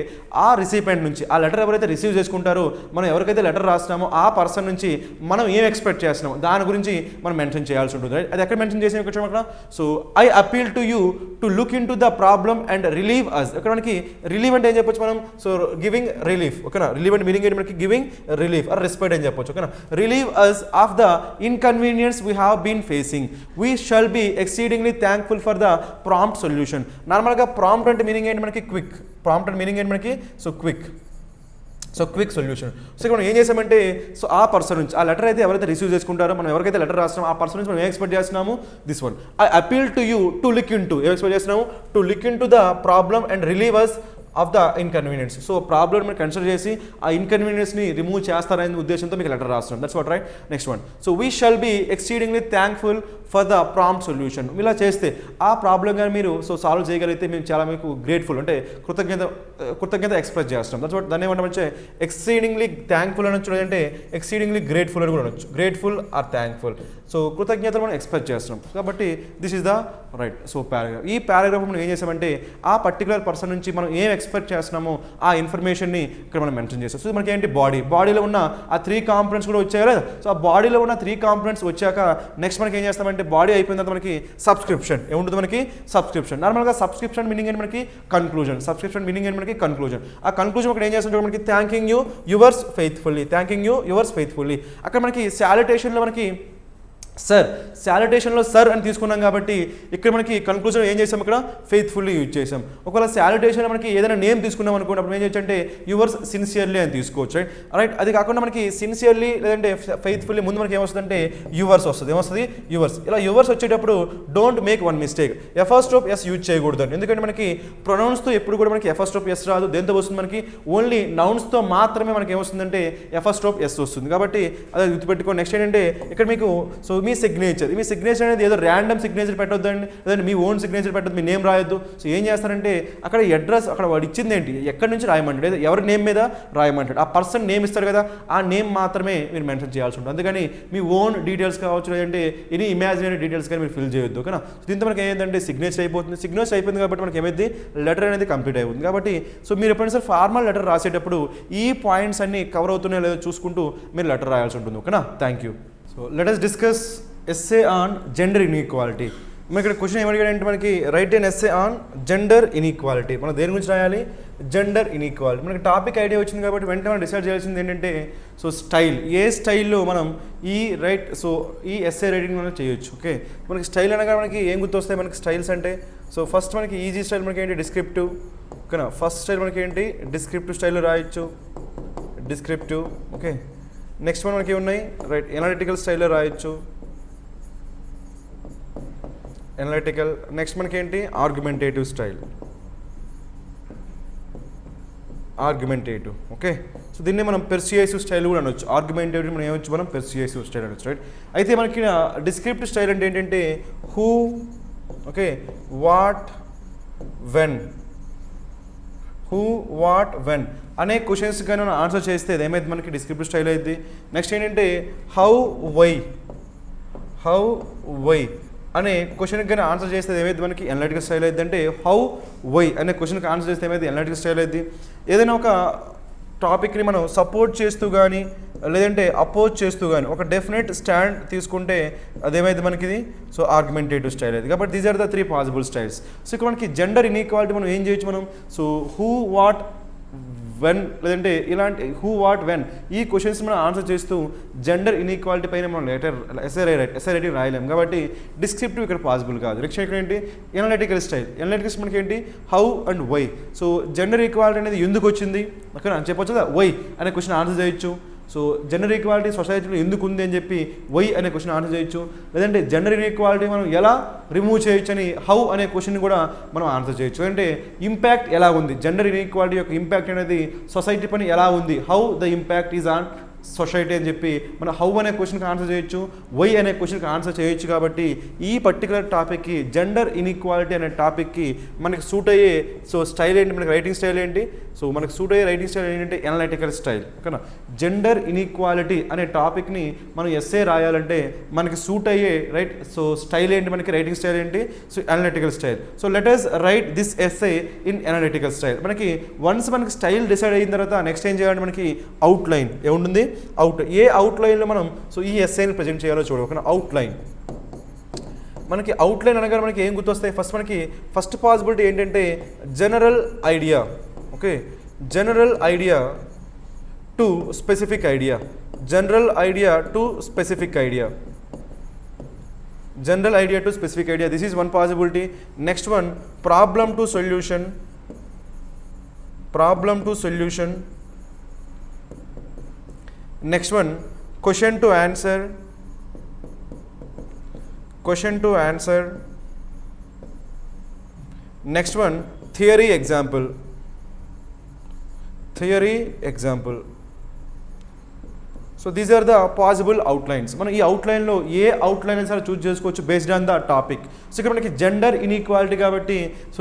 ఆ రిసిపెంట్ నుంచి ఆ లెటర్ ఎవరైతే రిసీవ్ చేసుకుంటారో మనం ఎవరికైతే లెటర్ రాస్తున్నామో ఆ పర్సన్ నుంచి మనం ఏం ఎక్స్పెక్ట్ చేస్తున్నాం దాని గురించి మనం మెన్షన్ చేయాల్సి ఉంటుంది రైట్ అది ఎక్కడ మెన్షన్ చేసాం ఇక్కడ so I appeal to you to look into the problem and relieve us ఇక్కడ మనకి రిలీవ్ అంటే ఏం చెప్పొచ్చు మనం సో గివింగ్ రిలీఫ్ ఓకేనా రిలీవ్ అంటే మీనింగ్ ఏంటి మనకి గివింగ్ రిలీఫ్ ఆర్ రెస్పెక్ట్ అని చెప్పొచ్చు ఓకేనా relieve us of the inconvenience we have been facing we shall be exceedingly thankful for the prompt solution నార్మల్గా ప్రాంప్ట్ అంటే మీనింగ్ ఏంటి మనకి క్విక్ ప్రాంప్ట్ అంటే మీనింగ్ ఏంటి మనకి so quick so quick solution. So ఇక్కడ మనం ఏం చేసామంటే సో ఆ పర్సన్ నుంచి ఆ లెటర్ అయితే ఎవరైతే రిసీవ్ చేసుకుంటారో మనం ఎవరికైతే లెటర్ రాస్తున్నామో ఆ పర్సన్ నుంచి మనం ఏం ఎక్స్పెక్ట్ చేస్తున్నాము this one I appeal to you to look into ఏం ఎక్స్పెక్ట్ చేస్తున్నాము to look into the problem and relieve us of the inconvenience. So problem మీరు కన్సిడర్ చేసి ఆ ఇన్కన్వీనియన్స్ని రిమూవ్ చేస్తారనే ఉద్దేశంతో మీకు లెటర్ రాస్తున్నాం. That's what right. Next one so we shall be exceedingly thankful for the prompt solution. ఇలా చేస్తే ఆ ప్రాబ్లం కానీ మీరు సో సాల్వ్ చేయగలిగితే మేము చాలా మీకు గ్రేట్ఫుల్ అంటే కృతజ్ఞత ఎక్స్ప్రెస్ చేస్తాం. దట్స్ వాట్ దాన్ని ఏమంటే ఎక్సీడింగ్లీ థ్యాంక్ఫుల్ అనొచ్చు, లేదంటే ఎక్సీడింగ్లీ గ్రేట్ఫుల్ అని కూడా అనొచ్చు. Grateful are thankful. సో కృతజ్ఞతలు మనం ఎక్స్ప్రెస్ చేస్తున్నాం కాబట్టి this is the right. So paragraph ఈ పారాగ్రాఫ్ మనం ఏం చేసామంటే ఆ పర్టికులర్ పర్సన్ నుంచి మనం ఏం ఎక్స్పెక్ట్ చేస్తున్నామో ఆ ఇన్ఫర్మేషన్ని ఇక్కడ మనం మెన్షన్ చేస్తాం. సో మనకి ఏంటి బాడీలో ఉన్న ఆ 3 కాంపోనెంట్స్ కూడా వచ్చాయి కదా. సో ఆ బాడీలో ఉన్న 3 కాంపోనెంట్స్ వచ్చాక నెక్స్ట్ మనకి ఏం చేస్తామంటే బాడీ అయిపోయిన తర్వాత మనకి సబ్స్క్రిప్షన్ ఏముంటుంది మనకి సబ్స్క్రిప్షన్. నార్మల్గా సబ్స్క్రిప్షన్ మీనింగ్ ఏంటి మనకి కన్క్లూజన్. సబ్స్క్రిప్షన్ మీనింగ్ ఏంటి మనకి కన్క్లూజన్. ఆ కన్క్లూజన్ ఒకటి ఏం చేస్తాం మనకి thanking you yours faithfully. Thanking you yours faithfully. అక్కడ మనకి సాలిటేషన్లో మనకి సార్ శాలిటేషన్లో సార్ అని తీసుకున్నాం కాబట్టి ఇక్కడ మనకి కన్క్లూజన్ ఏం చేసాం ఇక్కడ ఫెయిత్ఫుల్లీ యూజ్ చేసాం. ఒకవేళ శాలిటేషన్లో మనకి ఏదైనా నేమ్ తీసుకున్నాం అనుకోండి అప్పుడు ఏం చేయొచ్చు అంటే యువర్స్ సిన్సియర్లీ అని తీసుకోవచ్చు రైట్. రైట్ అది కాకుండా మనకి సిన్సియర్లీ లేదంటే ఫెయిత్ఫుల్లీ ముందు మనకి ఏమొస్తుందంటే యువర్స్ వస్తుంది. ఏమొస్తుంది యువర్స్. ఇలా యువర్స్ వచ్చేటప్పుడు don't make one mistake first of S use చేయకూడదు. ఎందుకంటే మనకి ప్రొనౌన్స్తో ఎప్పుడు కూడా మనకి ఎఫర్స్ట్ ఆఫ్ ఎస్ రాదు. దేంతో వస్తుంది మనకి ఓన్లీ నౌన్స్తో మాత్రమే మనకి ఏమొస్తుందంటే ఎఫర్స్ట్ ఆఫ్ ఎస్ వస్తుంది. కాబట్టి అది గుర్తుపెట్టుకోండి. నెక్స్ట్ ఏంటంటే ఇక్కడ మీకు సో మీ సిగ్నేచర్ అనేది ఏదో ర్యాండమ్ సిగ్నేచర్ పెట్టొద్దండి, లేదంటే మీ ఓన్ సిగ్నేచర్ పెట్టద్దు, మీ నేమ్ రాయొద్దు. సో ఏం చేస్తారంటే అక్కడ అడ్రస్ అక్కడ వాడు ఇచ్చింది ఏంటి ఎక్కడి నుంచి రాయమంటాడు, లేదా ఎవరి నేమ్ మీద రాయమంటాడు, ఆ పర్సన్ నేమ్ ఇస్తారు కదా ఆ నేమ్ మాత్రమే మీరు మెన్షన్ చేయాల్సి ఉంటుంది. అందుకని మీ ఓన్ డీటెయిల్స్ కావచ్చు, లేదంటే ఎనీ ఇమాజినరీ డీటెయిల్స్ కానీ మీరు ఫిల్ చేయొద్దు ఓకేనా. దీంతో మనకి ఏంటంటే సిగ్నేచర్ అయిపోతుంది. సిగ్నేచర్ అయిపోయింది కాబట్టి మనకి ఏమైంది లెటర్ అనేది కంప్లీట్ అయిపోతుంది. కాబట్టి సో మీరు ఎప్పుడైనా సరే ఫార్మల్ లెటర్ రాసేటప్పుడు ఈ పాయింట్స్ అన్ని కవర్ అవుతున్నాయో లేదో చూసుకుంటూ మీరు లెటర్ రాయాల్సి ఉంటుంది ఓకేనా. Thank you. So let us discuss essay on gender inequality. మనకి ఇక్కడ క్వశ్చన్ ఏమడిగాడంటే మనకి write an essay on gender inequality. మనం దేని గురించి రాయాలి జెండర్ ఇన్ఈక్వాలిటీ. మనకి టాపిక్ ఐడియా వచ్చింది కాబట్టి వెంటనే మనం డిసైడ్ చేయాల్సింది ఏంటంటే సో స్టైల్ ఏ స్టైల్లో మనం ఈ రైట్ సో ఈ ఎస్సే రైటింగ్ మనం చేయొచ్చు ఓకే. మనకి స్టైల్ అనగా మనకి ఏం గుర్తొస్తాయి మనకి స్టైల్స్ అంటే సో ఫస్ట్ మనకి ఈజీ స్టైల్ మనకి ఏంటి డిస్క్రిప్టివ్ ఓకేనా. ఫస్ట్ స్టైల్ మనకి ఏంటి డిస్క్రిప్టివ్ స్టైల్లో రాయొచ్చు డిస్క్రిప్టివ్ ఓకే. నెక్స్ట్ వన్ మనకి ఉన్నాయి రైట్ ఎనాలిటికల్ స్టైల్లో రాయొచ్చు ఎనాలిటికల్. నెక్స్ట్ మనకి ఏంటి argumentative style argumentative okay. So దీన్ని మనం పెర్సుయేసివ్ స్టైల్ కూడా అనొచ్చు. ఆర్గ్యుమెంటేటివ్ మనం ఏమొచ్చు మనం పెర్సుయేసివ్ స్టైల్ అనొచ్చు రైట్. అయితే మనకి డిస్క్రిప్టివ్ స్టైల్ అంటే ఏంటంటే who okay what when who what when అనే క్వశ్చన్స్ కానీ మనం ఆన్సర్ చేస్తే ఏమైంది మనకి డిస్క్రిప్టివ్ స్టైల్ అయింది. నెక్స్ట్ ఏంటంటే హౌ వై అనే క్వశ్చన్కి కానీ ఆన్సర్ చేస్తే ఏమైంది మనకి ఎనలిటికల్ స్టైల్ అయింది. అంటే హౌ వై అనే క్వశ్చన్కి ఆన్సర్ చేస్తే ఏమైంది ఎనలిటికల్ స్టైల్ అయింది. ఏదైనా ఒక టాపిక్ని మనం సపోర్ట్ చేస్తూ కానీ లేదంటే అపోజ్ చేస్తూ కానీ ఒక డెఫినెట్ స్టాండ్ తీసుకుంటే అదేమైంది మనకి ఇది సో ఆర్గ్యుమెంటేటివ్ స్టైల్ అది. కాబట్టి these are the 3 possible styles. So ఇక్కడ మనకి జెండర్ ఇన్ఈక్వాలిటీ మనం ఏం చేయొచ్చు మనం సో హూ వాట్ వెన్ లేదంటే ఇలాంటి హూ వాట్ వెన్ ఈ క్వశ్చన్స్ మనం ఆన్సర్ చేస్తూ జెండర్ ఇన్ఈక్వాలిటీ పైన మనం ఎస్ఏ రైటింగ్ రాయలేం కాబట్టి డిస్క్రిప్టివ్ ఇక్కడ పాసిబుల్ కాదు. నెక్స్ట్ ఇక్కడ ఏంటి ఎనలిటికల్ స్టైల్. ఎనలిటికల్ మనకి ఏంటి how and why. So gender equality అనేది ఎందుకు వచ్చింది అక్కడ చెప్పొచ్చు కదా వై అనే క్వశ్చన్ ఆన్సర్ చేయొచ్చు. సో జెండర్ ఈక్వాలిటీ సొసైటీలో ఎందుకు ఉంది అని చెప్పి వై అనే క్వశ్చన్ ఆన్సర్ చేయొచ్చు. లేదంటే జెండర్ ఇన్ఈక్వాలిటీ మనం ఎలా రిమూవ్ చేయొచ్చు అని హౌ అనే క్వశ్చన్ కూడా మనం ఆన్సర్ చేయొచ్చు. అంటే ఇంపాక్ట్ ఎలా ఉంది జెండర్ ఇన్ఈక్వాలిటీ యొక్క ఇంపాక్ట్ అనేది సొసైటీ పని ఎలా ఉంది how the impact is on society అని చెప్పి మనం హౌ అనే క్వశ్చన్కి ఆన్సర్ చేయొచ్చు వై అనే క్వశ్చన్కి ఆన్సర్ చేయొచ్చు. కాబట్టి ఈ పర్టికులర్ టాపిక్కి జెండర్ ఇన్ఈక్వాలిటీ అనే టాపిక్కి మనకి సూట్ అయ్యే సో స్టైల్ ఏంటి మనకి రైటింగ్ స్టైల్ ఏంటి సో మనకి సూట్ అయ్యే రైటింగ్ స్టైల్ ఏంటంటే ఎనలిటికల్ స్టైల్ ఓకేనా. జెండర్ ఇన్ఈక్వాలిటీ అనే టాపిక్ని మనం ఎస్ఏ రాయాలంటే మనకి సూట్ అయ్యే రైట్ సో స్టైల్ ఏంటి మనకి రైటింగ్ స్టైల్ ఏంటి so analytical style. So let us right this SA in analytical style. మనకి వన్స్ మనకి స్టైల్ డిసైడ్ అయిన తర్వాత నెక్స్ట్ ఏం చేయాలంటే మనకి అవుట్లైన్ ఏముంటుంది ఏ అవుట్లైన్లో మనం సో ఈ ఎస్ఐని ప్రజెంట్ చేయాలో చూడ అవుట్లైన్. మనకి అవుట్లైన్ అనగా మనకి ఏం గుర్తొస్తాయి ఫస్ట్ పాసిబిలిటీ ఏంటంటే general idea okay. General idea to specific idea general idea to specific idea general idea to specific idea this is one possibility. Next one problem to solution next one question to answer, next one theory example. So these are the possible outlines. మనం ఈ అవుట్లైన్లో ఏ outline అయినా సరే choose చేసుకోవచ్చు based on the topic. So ఇక్కడ మనకి gender inequality కాబట్టి so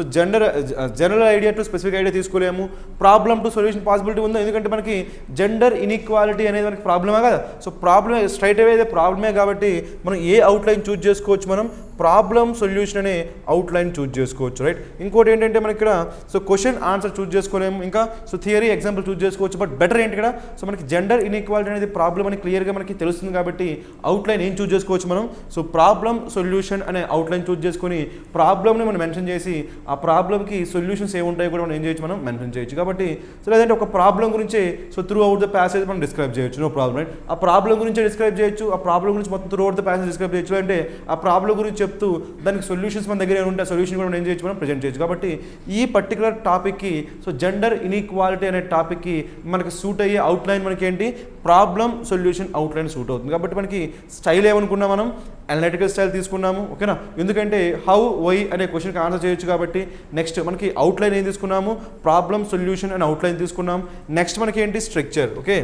general idea to specific idea తీసుకోలేము. ప్రాబ్లమ్ టు సొల్యూషన్ పాసిబిలిటీ ఉందా, ఎందుకంటే మనకి జెండర్ ఇన్ఈక్వాలిటీ అనేది మనకి ప్రాబ్లమే కదా. సో ప్రాబ్లమే స్ట్రైట్ అవే ప్రాబ్లమే కాబట్టి మనం ఏ అవుట్లైన్ చూస్ చేసుకోవచ్చు, మనం ప్రాబ్లమ్ సొల్యూషన్ అనే అవుట్లైన్ చూస్ చేసుకోవచ్చు, రైట్. ఇంకోటి ఏంటంటే మనకి ఇక్కడ సో క్వశ్చన్ ఆన్సర్ చూస్ చేసుకోలేము, ఇంకా సో థియరీ ఎగ్జాంపుల్ చూస్ చేసుకోవచ్చు. బట్ బెటర్ ఏంటి ఇక్కడ, సో మనకి జెండర్ ఇన్ఈక్వాలిటీ అనేది ప్రాబ్లమ్ అని క్లియర్గా మనకి తెలుస్తుంది కాబట్టి అవుట్లైన్ ఏం చూస్ చేసుకోవచ్చు మనం, సో ప్రాబ్లమ్ సొల్యూషన్ అనే అవుట్లైన్ చూస్ చేసుకొని ప్రాబ్లమ్ని మనం మెన్షన్ చేసి ఆ ప్రాబ్లమ్కి సొల్యూషన్స్ ఏముంటాయో కూడా మనం ఏం చేయొచ్చు, మనం మెన్షన్ చేయొచ్చు. కాబట్టి సో లేదంటే ఒక ప్రాబ్లం గురించి so through out the passage మనం డిస్క్రైబ్ చేయొచ్చు, నో ప్రాబ్లం, రైట్. ఆ ప్రాబ్లం గురించి డిస్క్రైబ్ చేయొచ్చు, ఆ ప్రాబ్లం గురించి మొత్తం through out the passage describe చేయొచ్చు, అంటే ఆ ప్రాబ్లం గురించి చెప్తూ దానికి సొల్యూషన్స్ మన దగ్గర ఉంటే ఆ సొల్యూషన్ కూడా మనం ఏం చేయొచ్చు, మనం ప్రజెంట్ చేయొచ్చు. కాబట్టి ఈ పర్టికులర్ టాపిక్కి సో జెండర్ ఇన్ఈక్వాలిటీ అనే టాపిక్కి మనకి సూట్ అయ్యే అవుట్లైన్ మనకి ఏంటి, ప్రాబ్లమ్ సొల్యూషన్ అవుట్లైన్ సూట్ అవుతుంది. కాబట్టి మనకి స్టైల్ ఏమనుకున్నాం, మనం అనలిటికల్ స్టైల్ తీసుకున్నాము, ఓకేనా. ఎందుకంటే హౌ వై అనే క్వశ్చన్కి ఆన్సర్ చేయొచ్చు కాబట్టి. నెక్స్ట్ మనకి అవుట్లైన్ ఏం తీసుకున్నాము, ప్రాబ్లమ్ సొల్యూషన్ అనే అవుట్లైన్ తీసుకున్నాం. నెక్స్ట్ మనకి ఏంటి, స్ట్రక్చర్, ఓకే.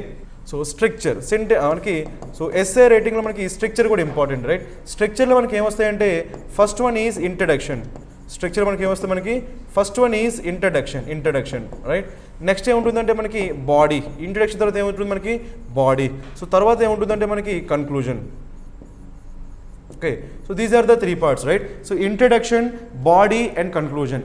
సో స్ట్రక్చర్ మనకి సో ఎస్ఏ రేటింగ్లో మనకి స్ట్రక్చర్ కూడా ఇంపార్టెంట్, రైట్. స్ట్రక్చర్లో మనకి ఏమొస్తాయంటే first one is introduction. Structure మనకి ఏమొస్తుంది, మనకి first one is introduction, right. Next ఏముంటుందంటే మనకి బాడీ, ఇంట్రడక్షన్ తర్వాత ఏముంటుంది మనకి బాడీ. సో తర్వాత ఏముంటుందంటే మనకి conclusion, okay. So these are the three parts, right. So introduction, body and conclusion,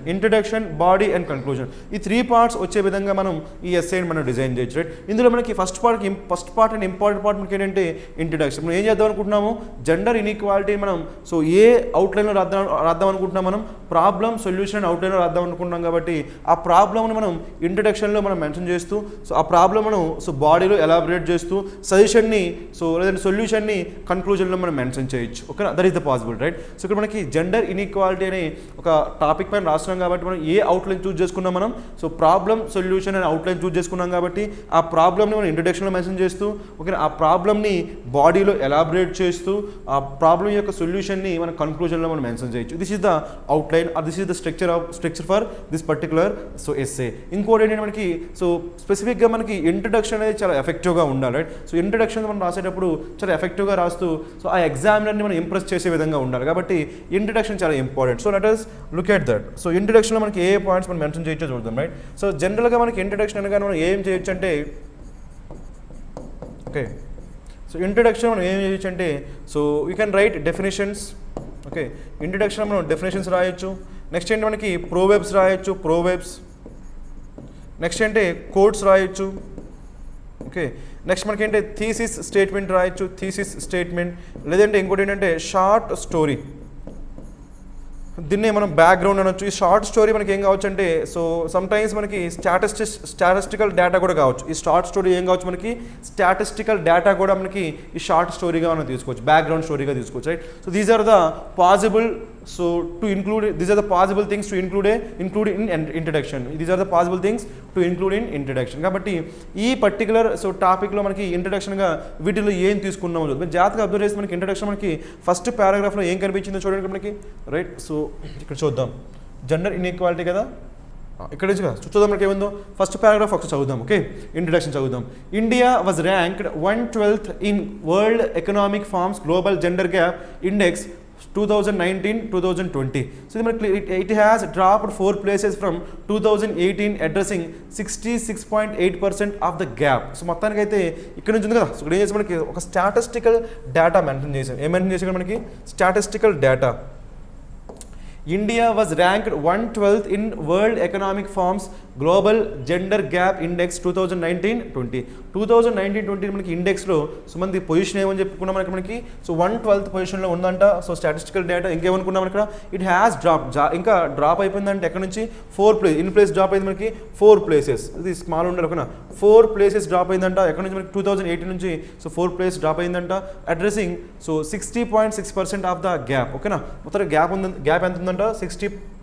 ఈ త్రీ పార్ట్స్ వచ్చే విధంగా మనం ఈ ఎస్ఏని మనం డిజైన్ చేయొచ్చు, రైట్. ఇందులో మనకి first part and important part మనకి ఏంటంటే ఇంట్రడక్షన్. మనం ఏం చేద్దాం అనుకుంటున్నాము, జెండర్ ఇన్ఈక్వాలిటీ మనం సో ఏ అవుట్లైన్లో రాద్దాం అనుకుంటున్నాం, మనం ప్రాబ్లమ్ సొల్యూషన్ అవుట్లైన్లో రాద్దాం అనుకుంటున్నాం. కాబట్టి ఆ ప్రాబ్లమ్ని మనం ఇంట్రడక్షన్లో మనం మెన్షన్ చేస్తూ సో ఆ ప్రాబ్లమ్ మనం సో బాడీలో ఎలాబరేట్ చేస్తూ సజెషన్ని సో లేదంటే సొల్యూషన్ని కన్క్లూజన్లో మనం మెన్షన్ చేయొచ్చు, okay. That is the possible, right. So ఇక్కడ మనకి జెండర్ ఇన్ఈక్వాలిటీ అనే ఒక టాపిక్ పైన రాస్తున్నాం కాబట్టి మనం ఏ అవుట్లైన్ చూస్ చేసుకున్నాం, మనం సో ప్రాబ్లమ్ సొల్యూషన్ అనే అవుట్లైన్ చూస్ చేసుకున్నాం కాబట్టి ఆ ప్రాబ్లమ్ని మనం ఇంట్రడక్షన్లో మెన్షన్ చేస్తూ, ఓకే, ఆ ప్రాబ్లమ్ని బాడీలో ఎలాబరేట్ చేస్తూ ఆ ప్రాబ్లమ్ యొక్క సొల్యూషన్ని మన కన్క్లూజన్లో మనం మెన్షన్ చేయొచ్చు. This is the outline or this is the structure for this particular so essay. ఇంకోటి ఏంటంటే మనకి సో స్పెసిఫిక్గా మనకి ఇంట్రడక్షన్ అనేది చాలా ఎఫెక్టివ్గా ఉండాలి, రైట్. సో ఇంట్రడక్షన్ మనం రాసేటప్పుడు చాలా ఎఫెక్టివ్గా రాస్తూ సో ఆ ఎగ్జామినర్ని మనం ఇంప్రెస్ చేసే విధంగా ఉండాలి. కాబట్టి ఇంట్రడక్షన్ చాలా important. So let us look at that. So ఇంట్రడక్షన్లో మనకి ఏ పాయింట్స్ మనం మెన్షన్ చేయొచ్చో చూద్దాం, రైట్. సో జనరల్గా మనకి ఇంట్రడక్షన్ అనగానే మనం ఏం చేయొచ్చు అంటే, ఓకే, సో ఇంట్రడక్షన్ మనం ఏం చేయొచ్చు అంటే so you can write definitions, okay. Introduction మనం డెఫినేషన్స్ రాయొచ్చు. నెక్స్ట్ ఏంటి మనకి ప్రోవెబ్స్ రాయొచ్చు, నెక్స్ట్ ఏంటి కోడ్స్ రాయొచ్చు, ఓకే. నెక్స్ట్ మనకి ఏంటంటే థీసిస్ స్టేట్మెంట్ రాయొచ్చు, లేదంటే ఇంకోటి ఏంటంటే షార్ట్ స్టోరీ, దీన్నే మనం బ్యాక్గ్రౌండ్ అనొచ్చు. ఈ షార్ట్ స్టోరీ మనకి ఏం కావచ్చు అంటే సో సమ్టైమ్స్ మనకి స్టాటిస్టికల్ డేటా కూడా కావచ్చు. ఈ షార్ట్ స్టోరీ ఏం కావచ్చు, మనకి స్టాటిస్టికల్ డేటా కూడా మనకి ఈ షార్ట్ స్టోరీగా మనం తీసుకోవచ్చు, బ్యాక్గ్రౌండ్ స్టోరీగా తీసుకోవచ్చు, right. So these are the possible so to include, these are the possible things to include in introduction. These are the possible things to include in introduction. కాబట్టి ఈ particular so టాపిక్లో మనకి ఇంట్రడక్షన్గా వీటిలో ఏం తీసుకున్నామో చూద్దాం. జాగ్రత్తగా అబ్జర్వ్ చేస్తే మనకి ఇంట్రడక్షన్ మనకి ఫస్ట్ పారాగ్రాఫ్లో ఏం కనిపించిందో చూడండి మనకి, రైట్. సో ఇక్కడ చూద్దాం, జెండర్ ఇన్ఈక్వాలిటీ కదా, ఇక్కడ నుంచి చూద్దాం మనకి ఏముందో. ఫస్ట్ పారాగ్రాఫ్ ఒకసారి చదువుదాం, ఓకే. ఇంట్రడక్షన్ చదువుదాం. India was ranked 112th in world economic forum's global gender gap index 2019-2020. So it has dropped 4 places from 2018, addressing 66.8% of the gap. So మొత్తానికి అయితే ఇక్కడ నుంచి ఉంది కదా. సో ఇక్కడ ఏం చేసి మనకి ఒక స్టాటిస్టికల్ డేటా మెన్షన్ చేసాం. ఏం మెన్షన్ చేసాం మనకి, statistical data. India was ranked 112th in World Economic Forum's Global Gender Gap Index 2019-20. 2019-20 మనకి ఇండెక్స్లో సో మనకి పొజిషన్ ఏమని చెప్పుకున్నాం మనకి సో 112th పొజిషన్లో ఉందంట. సో స్టాటిస్టికల్ డేటా ఇంకేమనుకున్నాం ఇక్కడ, ఇట్ హ్యాస్ ఇంకా డ్రాప్ అయిపోయిందంటే ఎక్కడ నుంచి 4 ప్లేస్ ఇన్ ప్లేస్ డ్రాప్ అయింది మనకి 4 places. ఇది స్మాల్ ఉండాలి ఓకేనా. 4 places డ్రాప్ అయిందంట ఎక్కడ నుంచి మనకి 2018 నుంచి సో 4 places డ్రాప్ అయిందంట. Addressing so 60.6% of the gap, ఓకేనా. మొత్తం గ్యాప్ ఎంత ఉందంట,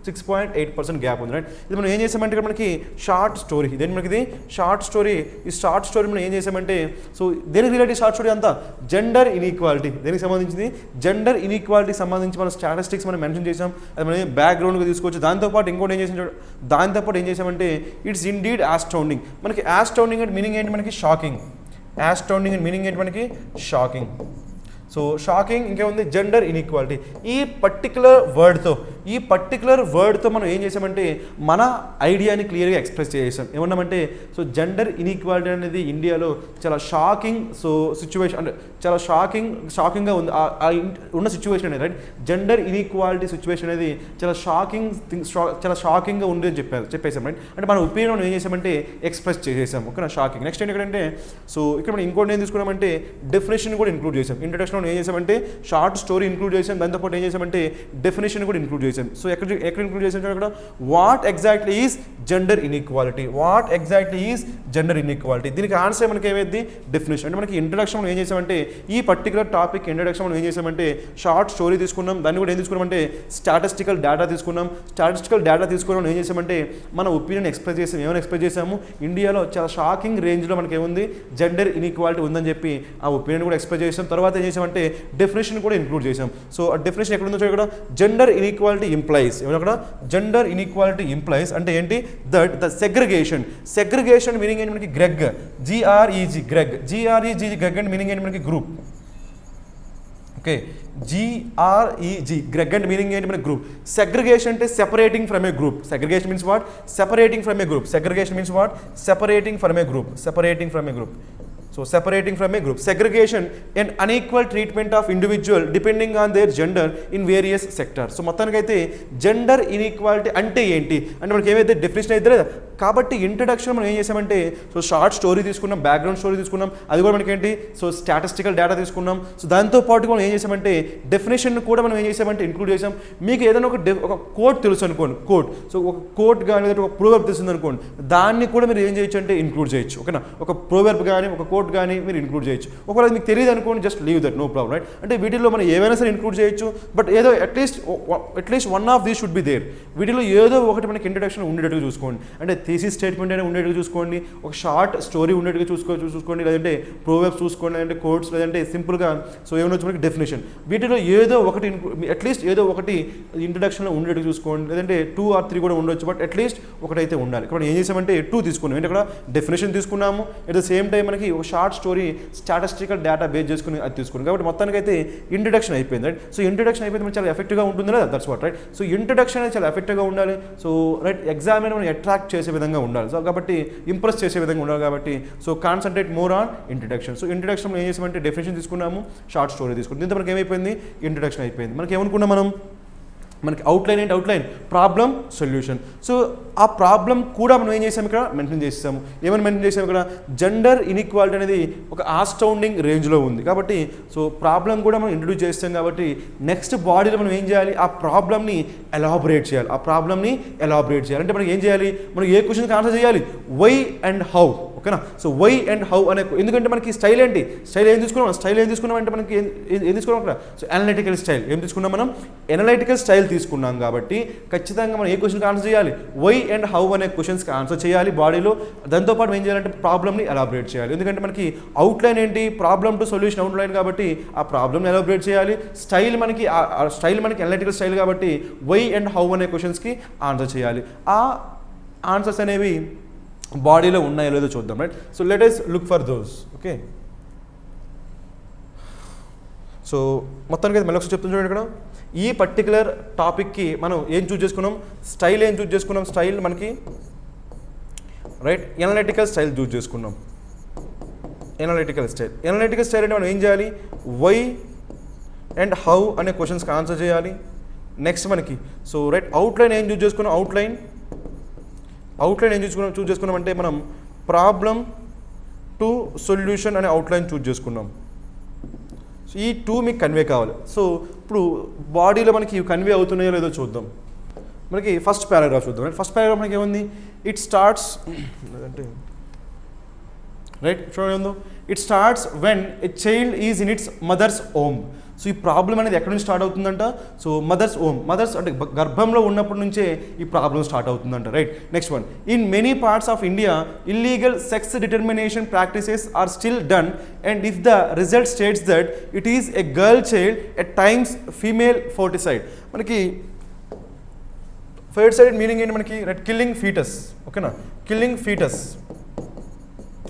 6.8% గ్యాప్ ఉంది రైట్. ఇది మనం ఏం చేసామంటే ఇక్కడ మనకి షార్ట్ స్టోరీ, ఇదేంటి మనకి ఇది షార్ట్ స్టోరీ. ఈ షార్ట్ స్టోరీ మనం ఏం చేసామంటే సో దేనికి రిలేటెడ్ షార్ట్ స్టోరీ అంతా జెండర్ ఇన్ఈక్వాలిటీ, దేనికి సంబంధించింది జెండర్ ఇన్ఈక్వాలిటీకి సంబంధించి మనం స్టాటిస్టిక్స్ మనం మెన్షన్ చేసాం, అది మనం బ్యాక్గ్రౌండ్గా తీసుకోవచ్చు. దాంతోపాటు ఇంకోటి ఏం చేసాం, దాంతోపాటు ఏం చేసామంటే ఇట్స్ ఇండీడ్ యాస్టౌండింగ్. మనకి యాస్టౌండింగ్ అంటే మీనింగ్ ఏంటి మనకి షాకింగ్, యాస్టౌండింగ్ అండ్ మీనింగ్ ఏంటి మనకి షాకింగ్. సో షాకింగ్ ఇంకేముంది జెండర్ ఇన్ఈక్వాలిటీ. ఈ పర్టికులర్ వర్డ్తో మనం ఏం చేసామంటే మన ఐడియాని క్లియర్గా ఎక్స్ప్రెస్ చేసాం. ఏమన్నామంటే సో జెండర్ ఇన్ఈక్వాలిటీ అనేది ఇండియాలో చాలా షాకింగ్ సో సిచ్యువేషన్, అంటే చాలా షాకింగ్గా ఉంది ఉన్న సిచ్యువేషన్ అనేది రైట్. జెండర్ ఇన్ఈక్వాలిటీ సిచ్యువేషన్ అనేది చాలా షాకింగ్గా ఉంది అని చెప్పేసాం రైట్. అంటే మన ఒపీనియన్ ఏం చేసామంటే ఎక్స్ప్రెస్ చేసేసాం. ఓకేనా షాకింగ్. నెక్స్ట్ ఏంటంటే సో ఇక్కడ మనం ఇంకోటి ఏం తీసుకున్నామంటే డెఫినేషన్ కూడా ఇంక్లూడ్ చేసాం. ఇంట్రడక్షన్ ఏం చేసామంటే షార్ట్ స్టోరీ ఇంక్లూడ్ చేసాం, దాంతోపాటు ఏం చేసామంటే డెఫినేషన్ కూడా ఇంక్లూడ్ చేసాం. సో ఎక్కడ ఇంక్లూడ్ చేసాం అక్కడ what exactly is gender inequality, what exactly is gender inequality. దీనికి ఆన్సర్ మనకి ఏమైంది డెఫినేషన్. అంటే మనకి ఇంట్రడక్షన్ మనం ఏం చేసామంటే ఈ పర్టికులర్ టాపిక్ ఇంట్రడక్షన్ మనం ఏం చేసామంటే షార్ట్ స్టోరీ తీసుకున్నాం, దాన్ని కూడా ఏం తీసుకున్నామంటే స్టాటిస్టికల్ డేటా తీసుకున్నాం. స్టాటిస్టికల్ డేటా తీసుకున్నాం ఏం చేసామంటే మన ఒపీనియన్ ఎక్స్ప్రెస్ చేసాం. ఏమైనా ఎక్స్ప్రెస్ చేసాము ఇండియాలో చాలా షాకింగ్ రేంజ్లో మనకి ఏముంది జెండర్ ఇన్ఈక్వాలిటీ ఉందని చెప్పి ఆ ఒపీనియన్ కూడా ఎక్స్ప్రెస్ చేసాం. తర్వాత ఏం చేసామంటే డెఫినేషన్ కూడా ఇంక్లూడ్ చేసాం. సో ఆ డెఫినేషన్ ఎక్కడ ఉందో ఇక్కడ జెండర్ ఇన్ఈక్వాలిటీ ఇంప్లైస్, అక్కడ జెండర్ ఇన్ఈక్వాలిటీ ఇంప్లైస్ అంటే ఏంటి దట్ ద సెగ్రిగేషన్ మీనింగ్ ఏంటి మనకి గ్రెగ్, జిఆర్ఈజీ గ్రెగ్, గ్రెగ్ అంటే మీనింగ్ ఏంటి మనకి గ్రూప్. ఓకే జిఆర్ఈజీ గ్రెగ్ అంటే మీనింగ్ ఏంటి మనకి గ్రూప్. సెగ్రిగేషన్ అంటే separating from A group. Segregation means what separating from A group. Segregation means what separating from A group. So separating from a group. Segregation and unequal treatment of individual depending on their gender in various sectors. So మొత్తానికి అయితే gender inequality అంటే ఏంటి అంటే మనకి ఏమైతే definition అయితే లేదా కాబట్టి ఇంట్రడక్షన్ మనం ఏం చేసామంటే సో షార్ట్ స్టోరీ తీసుకున్నాం, బ్యాక్గ్రౌండ్ స్టోరీ తీసుకున్నాం, అది కూడా మనకి ఏంటి సో స్టాటిస్టికల్ డేటా తీసుకున్నాం. సో దాంతోపాటు మనం ఏం చేసామంటే డెఫినేషన్ కూడా మనం ఏం చేసామంటే ఇంక్లూడ్ చేసాం. మీకు ఏదైనా ఒక కోడ్ తెలుసు అనుకోండి, కోడ్ సో ఒక కోడ్ కానీ లేదా ఒక ప్రోవర్బ్ తెలుస్తుంది అనుకోండి, దాన్ని కూడా మీరు ఏం చేయొచ్చు అంటే ఇంక్లూడ్ చేయొచ్చు. ఓకేనా ఒక ప్రోవర్బ్ కానీ ఒక కోడ్ కానీ మీరు ఇంక్లూడ్ చేయొచ్చు. ఒకవేళ మీకు తెలియదు అనుకోండి just leave that, no problem right. అంటే వీటిలో మనం ఏమైనా సరే ఇంక్లూడ్ చేయొచ్చు, బట్ ఏదో at least one of these should be there. వీటిలో ఏదో ఒకటి మనకి ఇంట్రడక్షన్ ఉండేట్టుగా చూసుకోండి. అంటే థీసిస్ స్టేట్మెంట్ అయినా ఉండేట్టుగా చూసుకోండి, ఒక షార్ట్ స్టోరీ ఉండేట్టుగా చూసుకోండి, లేదంటే ప్రోవర్బ్స్ చూసుకోండి, లేదంటే కోడ్స్, లేదంటే సింపుల్గా సో ఏమైనా వచ్చి మనకి డెఫినేషన్. వీటిలో ఏదో ఒకటి అట్లీస్ట్ ఏదో ఒకటి ఇంట్రడక్షన్లో ఉండేట్టుగా చూసుకోండి, లేదంటే 2 or 3 కూడా ఉండొచ్చు, బట్ అట్లీస్ట్ ఒకటైతే ఉండాలి. ఇక్కడ ఏం చేసామంటే 2 తీసుకున్నాం. అంటే అక్కడ డెఫినేషన్ తీసుకున్నాము, అట్ ద సేమ్ టైం మనకి ఒక short story statistical data base చేసుకుని అది తీసుకున్నాం. కాబట్టి మొత్తానికి అయితే ఇంట్రడక్షన్ అయిపోయింది రైట్. సో ఇంట్రడక్షన్ అయిపోయింది మనకి చాలా ఎఫెక్టివ్గా ఉంటుంది కదా, that's what right. So introduction అనేది చాలా ఎఫెక్టివ్గా ఉండాలి. సో రైట్ ఎగ్జామిన్ మనం అట్రాక్ట్ చేసే విధంగా ఉండాలి. సో కాబట్టి ఇంప్రెస్ చేసే విధంగా ఉండాలి. కాబట్టి so concentrate more on introduction. So introduction ఏం చేసామంటే డెఫినేషన్ తీసుకున్నాము, షార్ట్ స్టోరీ తీసుకున్నాం. దీంతో మనకి ఏమైపోయింది ఇంట్రడక్షన్ అయిపోయింది. మనకి ఏమనుకున్నాం మనం మనకి అవుట్లైన్ ఏంటి అవుట్లైన్ ప్రాబ్లం సొల్యూషన్. సో ఆ ప్రాబ్లం కూడా మనం ఏం చేసాము ఇక్కడ మెన్షన్ చేసాము. ఏమని మెన్షన్ చేసాము ఇక్కడ జెండర్ ఇన్ఈక్వాలిటీ అనేది ఒక ఆస్టౌండింగ్ రేంజ్లో ఉంది. కాబట్టి సో ప్రాబ్లం కూడా మనం ఇంట్రడ్యూస్ చేస్తాం. కాబట్టి నెక్స్ట్ బాడీలో మనం ఏం చేయాలి ఆ ప్రాబ్లమ్ని ఎలాబొరేట్ చేయాలి. అంటే మనం ఏం చేయాలి మనం ఏ క్వశ్చన్కి ఆన్సర్ చేయాలి వై అండ్ హౌ. ఓకేనా సో వై అండ్ హౌ అనే ఎందుకంటే మనకి స్టైల్ ఏంటి స్టైల్ ఏం తీసుకున్నాం అంటే మనకి ఏం తీసుకున్నాం అక్కడ సో అనలైటికల్ స్టైల్ ఏం తీసుకున్నాం మనం అనలైటికల్ స్టైల్ తీసుకున్నాం. కాబట్టి ఖచ్చితంగా మనం ఏ క్వశ్చన్కి ఆన్సర్ చేయాలి వై అండ్ హౌ అనే క్వశ్చన్స్కి ఆన్సర్ చేయాలి బాడీలో. దాంతోపాటు ఏం చేయాలంటే ప్రాబ్లమ్ని ఎలాబొరేట్ చేయాలి. ఎందుకంటే మనకి అవుట్లైన్ ఏంటి ప్రాబ్లమ్ టు సొల్యూషన్ అవుట్లైన్ కాబట్టి ఆ ప్రాబ్లమ్ని ఎలాబొరేట్ చేయాలి. స్టైల్ మనకి అనలైటికల్ స్టైల్ కాబట్టి వై అండ్ హౌ అనే క్వశ్చన్స్కి ఆన్సర్ చేయాలి. ఆ ఆన్సర్స్ అనేవి బాడీలో ఉన్నాయో లేదో చూద్దాం right. So let us look for those. Okay so మొత్తానికి అయితే మళ్ళీ ఒకసారి చెప్తాను చూడండి. ఇక్కడ ఈ పర్టికులర్ టాపిక్కి మనం ఏం చూస్ చేసుకున్నాం స్టైల్ స్టైల్ మనకి రైట్ అనలైటికల్ స్టైల్ చూస్ చేసుకున్నాం. అనలైటికల్ స్టైల్ అంటే మనం ఏం చేయాలి వై అండ్ హౌ అనే క్వశ్చన్స్కి ఆన్సర్ చేయాలి. నెక్స్ట్ మనకి సో రైట్ అవుట్లైన్ ఏం చూస్ చేసుకున్నాం అవుట్లైన్ ఏం చూస్ చేసుకున్నాం అంటే మనం ప్రాబ్లమ్ టు సొల్యూషన్ అనే అవుట్లైన్ చూస్ చేసుకున్నాం. సో ఈ 2 మీకు కన్వే కావాలి. సో ఇప్పుడు బాడీలో మనకి కన్వే అవుతున్నాయో లేదో చూద్దాం. మనకి ఫస్ట్ పారాగ్రాఫ్ చూద్దాం. ఫస్ట్ పారాగ్రాఫ్ మనకి ఏముంది ఇట్ స్టార్ట్స్ అంటే రైట్ చూడండి ఏముందో it starts when a child is in its mother's home. So ఈ ప్రాబ్లం అనేది ఎక్కడి నుంచి స్టార్ట్ అవుతుందంట, సో మదర్స్ ఓమ్, మదర్స్ అంటే గర్భంలో ఉన్నప్పటి నుంచే ఈ ప్రాబ్లం స్టార్ట్ అవుతుందంట, right. Next one, in many parts of India illegal sex determination practices are still done and if the result states that it is a girl child at times female foeticide. మనకి foeticide meaning ఏంటి మనకి, right, killing foetus, ఓకేనా, killing foetus,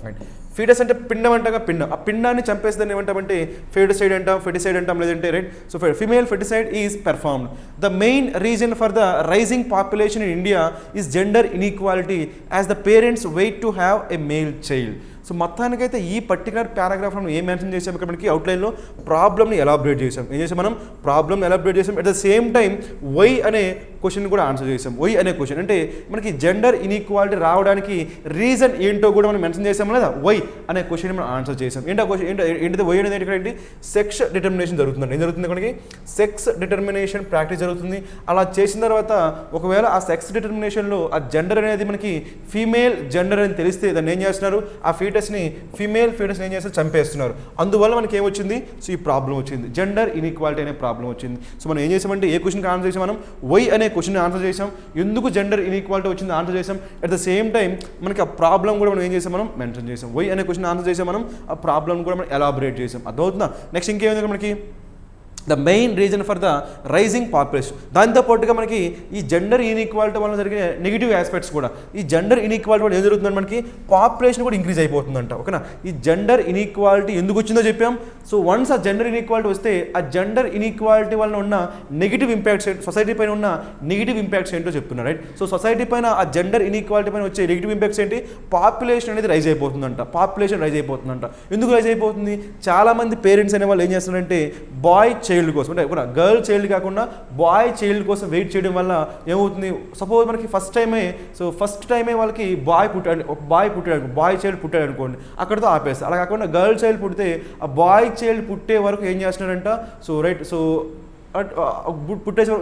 right. Foetus అంటే పిండం అంటగా, పిండం, ఆ పిండాన్ని చంపేసేదాన్ని ఏమంటామంటే ఫెర్టిసైడ్ అంటాం, ఫెర్టిసైడ్ అంటాం, లేదంటే right. So female foeticide is performed. The main reason for the rising population in India is gender inequality as the parents wait to have a male child. So మొత్తానికైతే ఈ పర్టికులర్ పారాగ్రాఫ్లో ఏం మెన్షన్ చేసాం, ఇక్కడ మనకి అవుట్లైన్లో ప్రాబ్లమ్ని elaborate చేసాం. ఏం చేసాం మనం, ప్రాబ్లమ్ ఎలాబరేట్ చేసాం. At the same time why అనే క్వశ్చన్ కూడా ఆన్సర్ చేసాం. వై అనే క్వశ్చన్ అంటే మనకి జెండర్ ఇన్ఈక్వాలిటీ రావడానికి రీజన్ ఏంటో కూడా మనం మెన్షన్ చేసాం లేదా, వై అనే క్వశ్చన్ మనం ఆన్సర్ చేసాం. ఏంటో క్వశ్చన్ ఏంటిది, వై అనేది ఏంటి, సెక్స్ డిటర్మినేషన్ జరుగుతుందండి. ఏం జరుగుతుంది మనకి, సెక్స్ డిటర్మినేషన్ ప్రాక్టీస్ జరుగుతుంది. అలా చేసిన తర్వాత ఒకవేళ ఆ సెక్స్ డిటర్మినేషన్లో ఆ జెండర్ అనేది మనకి ఫీమేల్ జెండర్ అని తెలిస్తే దాన్ని ఏం చేస్తున్నారు, ఆ ఫీటస్ని ఫీమేల్ ఫీటస్ని ఏం చేస్తారు, చంపేస్తున్నారు. అందువల్ల మనకి ఏమొచ్చింది, సో ఈ ప్రాబ్లం వచ్చింది, జెండర్ ఇన్ఈక్వాలిటీ అనే ప్రాబ్లం వచ్చింది. సో మనం ఏం చేసామంటే ఏ క్వశ్చన్కి ఆన్సర్ చేసాం మనం, వై అనే క్వశ్చన్ ఆన్సర్ చేసాం. ఎందుకు జెండర్ ఇన్ఈక్వాలిటీ వచ్చింది ఆన్సర్ చేసాం. అట్ ద సేమ్ టైం మనకి ఆ ప్రాబ్లం కూడా మనం ఏం చేసాం, మనం మెన్షన్ చేసాం. వై అనే క్వశ్చన్ ఆన్సర్ చేసాం మనం, ఆ ప్రాబ్లం కూడా మనం ఎలాబరేట్ చేసాం. అర్థమవుతుందా. నెక్స్ట్ ఇంకేమైంది మనకి, the main reason for the rising population. దాంతోపాటుగా మనకి ఈ జెండర్ ఇన్ఈక్వాలిటీ వల్ల జరిగే నెగిటివ్ ఆస్పెక్ట్స్ కూడా, ఈ జెండర్ ఇన్ఈక్వాలిటీ వల్ల ఏం జరుగుతుందంటే మనకి పాపులేషన్ కూడా ఇంక్రీజ్ అయిపోతుందంట, ఓకేనా. ఈ జెండర్ ఇన్ఈక్వాలిటీ ఎందుకు వచ్చిందో చెప్పాం. సో వన్స్ ఆ జెండర్ ఇన్ఈక్వాలిటీ వస్తే ఆ జెండర్ ఇన్ఈక్వాలిటీ వల్ల ఉన్న నెగిటివ్ ఇంపాక్ట్స్, సొసైటీ పైన ఉన్న నెగిటివ్ ఇంపాక్ట్స్ ఏంటో చెప్తున్నారు, రైట్. సో సొసైటీ పైన ఆ జెండర్ ఇన్ఈక్వాలిటీ పైన వచ్చే నెగిటివ్ ఇంపాక్ట్స్ ఏంటి, పాపులేషన్ అనేది రైజ్ అయిపోతుందంట, పాపులేషన్ రైజ్ అయిపోతుందంట. ఎందుకు రైజ్ అయిపోతుంది, చాలామంది పేరెంట్స్ అనే వాళ్ళు ఏం చేస్తున్నారంటే బాయ్ చైల్డ్ కోసం, అంటే ఒక గర్ల్ చైల్డ్ కాకుండా బాయ్ చైల్డ్ కోసం వెయిట్ చేయడం వల్ల ఏమవుతుంది, సపోజ్ మనకి ఫస్ట్ టైమే వాళ్ళకి బాయ్ చైల్డ్ పుట్టాడు అనుకోండి, అక్కడితో ఆపేస్తారు. అలా కాకుండా గర్ల్ చైల్డ్ పుడితే ఆ బాయ్ చైల్డ్ పుట్టే వరకు ఏం చేస్తున్నారంట, సో రైట్, సో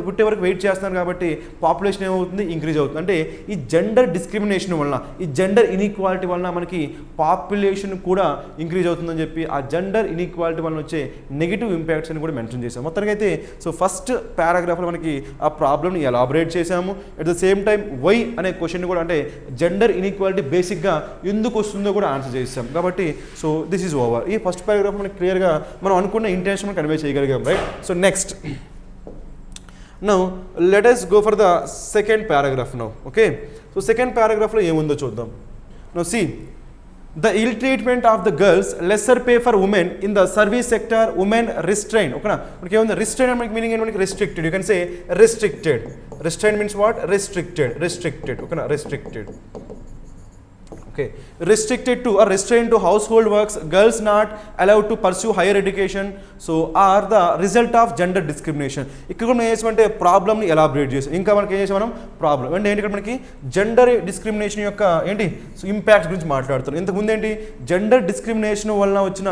పుట్టే వరకు వెయిట్ చేస్తున్నారు కాబట్టి పాపులేషన్ ఏమవుతుంది, ఇంక్రీజ్ అవుతుంది. అంటే ఈ జెండర్ డిస్క్రిమినేషన్ వలన, ఈ జెండర్ ఇన్ఈక్వాలిటీ వలన మనకి పాపులేషన్ కూడా ఇంక్రీజ్ అవుతుందని చెప్పి ఆ జెండర్ ఇన్ఈక్వాలిటీ వలన వచ్చే నెగిటివ్ ఇంపాక్ట్స్ అని కూడా మెన్షన్ చేసాం. మొత్తానికి అయితే సో ఫస్ట్ పారాగ్రాఫ్లో మనకి ఆ ప్రాబ్లమ్ని ఎలాబరేట్ చేసాము. At the same time why అనే క్వశ్చన్ కూడా, అంటే జెండర్ ఇన్ఈక్వాలిటీ బేసిక్గా ఎందుకు వస్తుందో కూడా ఆన్సర్ చేసాం. కాబట్టి సో దిస్ ఈజ్ ఓవర్. ఈ ఫస్ట్ పారాగ్రాఫ్ మనకి క్లియర్గా మనం అనుకున్న ఇంటెన్షన్ కన్వే చేయగలిగాం, right. So next, now let us go for the second paragraph now, okay. So second paragraph lo em undo chuddam. Now see, the ill treatment of the girls, lesser pay for women in the service sector, women restrained, okay na. Maniki em undi, restrained అంటే meaning ఏంటి మనకి, restricted. You can say restricted. Restrained means what, restricted, okay na, restricted. Okay, restricted to or restrained to household works, girls not allowed to pursue higher education, so are the result of gender discrimination. ఇక్కడ మనం ఏం చేసామంటే ప్రాబ్లమ్ని elaborate చేసాం. ఇంకా మనకి ఏం చేసాం మనం, ప్రాబ్లం అంటే ఏంటి, ఇక్కడ మనకి జెండర్ డిస్క్రిమినేషన్ యొక్క ఏంటి, సో ఇంపాక్ట్ గురించి మాట్లాడుతున్నాం. ఇంతకుముందు ఏంటి, జెండర్ డిస్క్రిమినేషన్ వలన వచ్చిన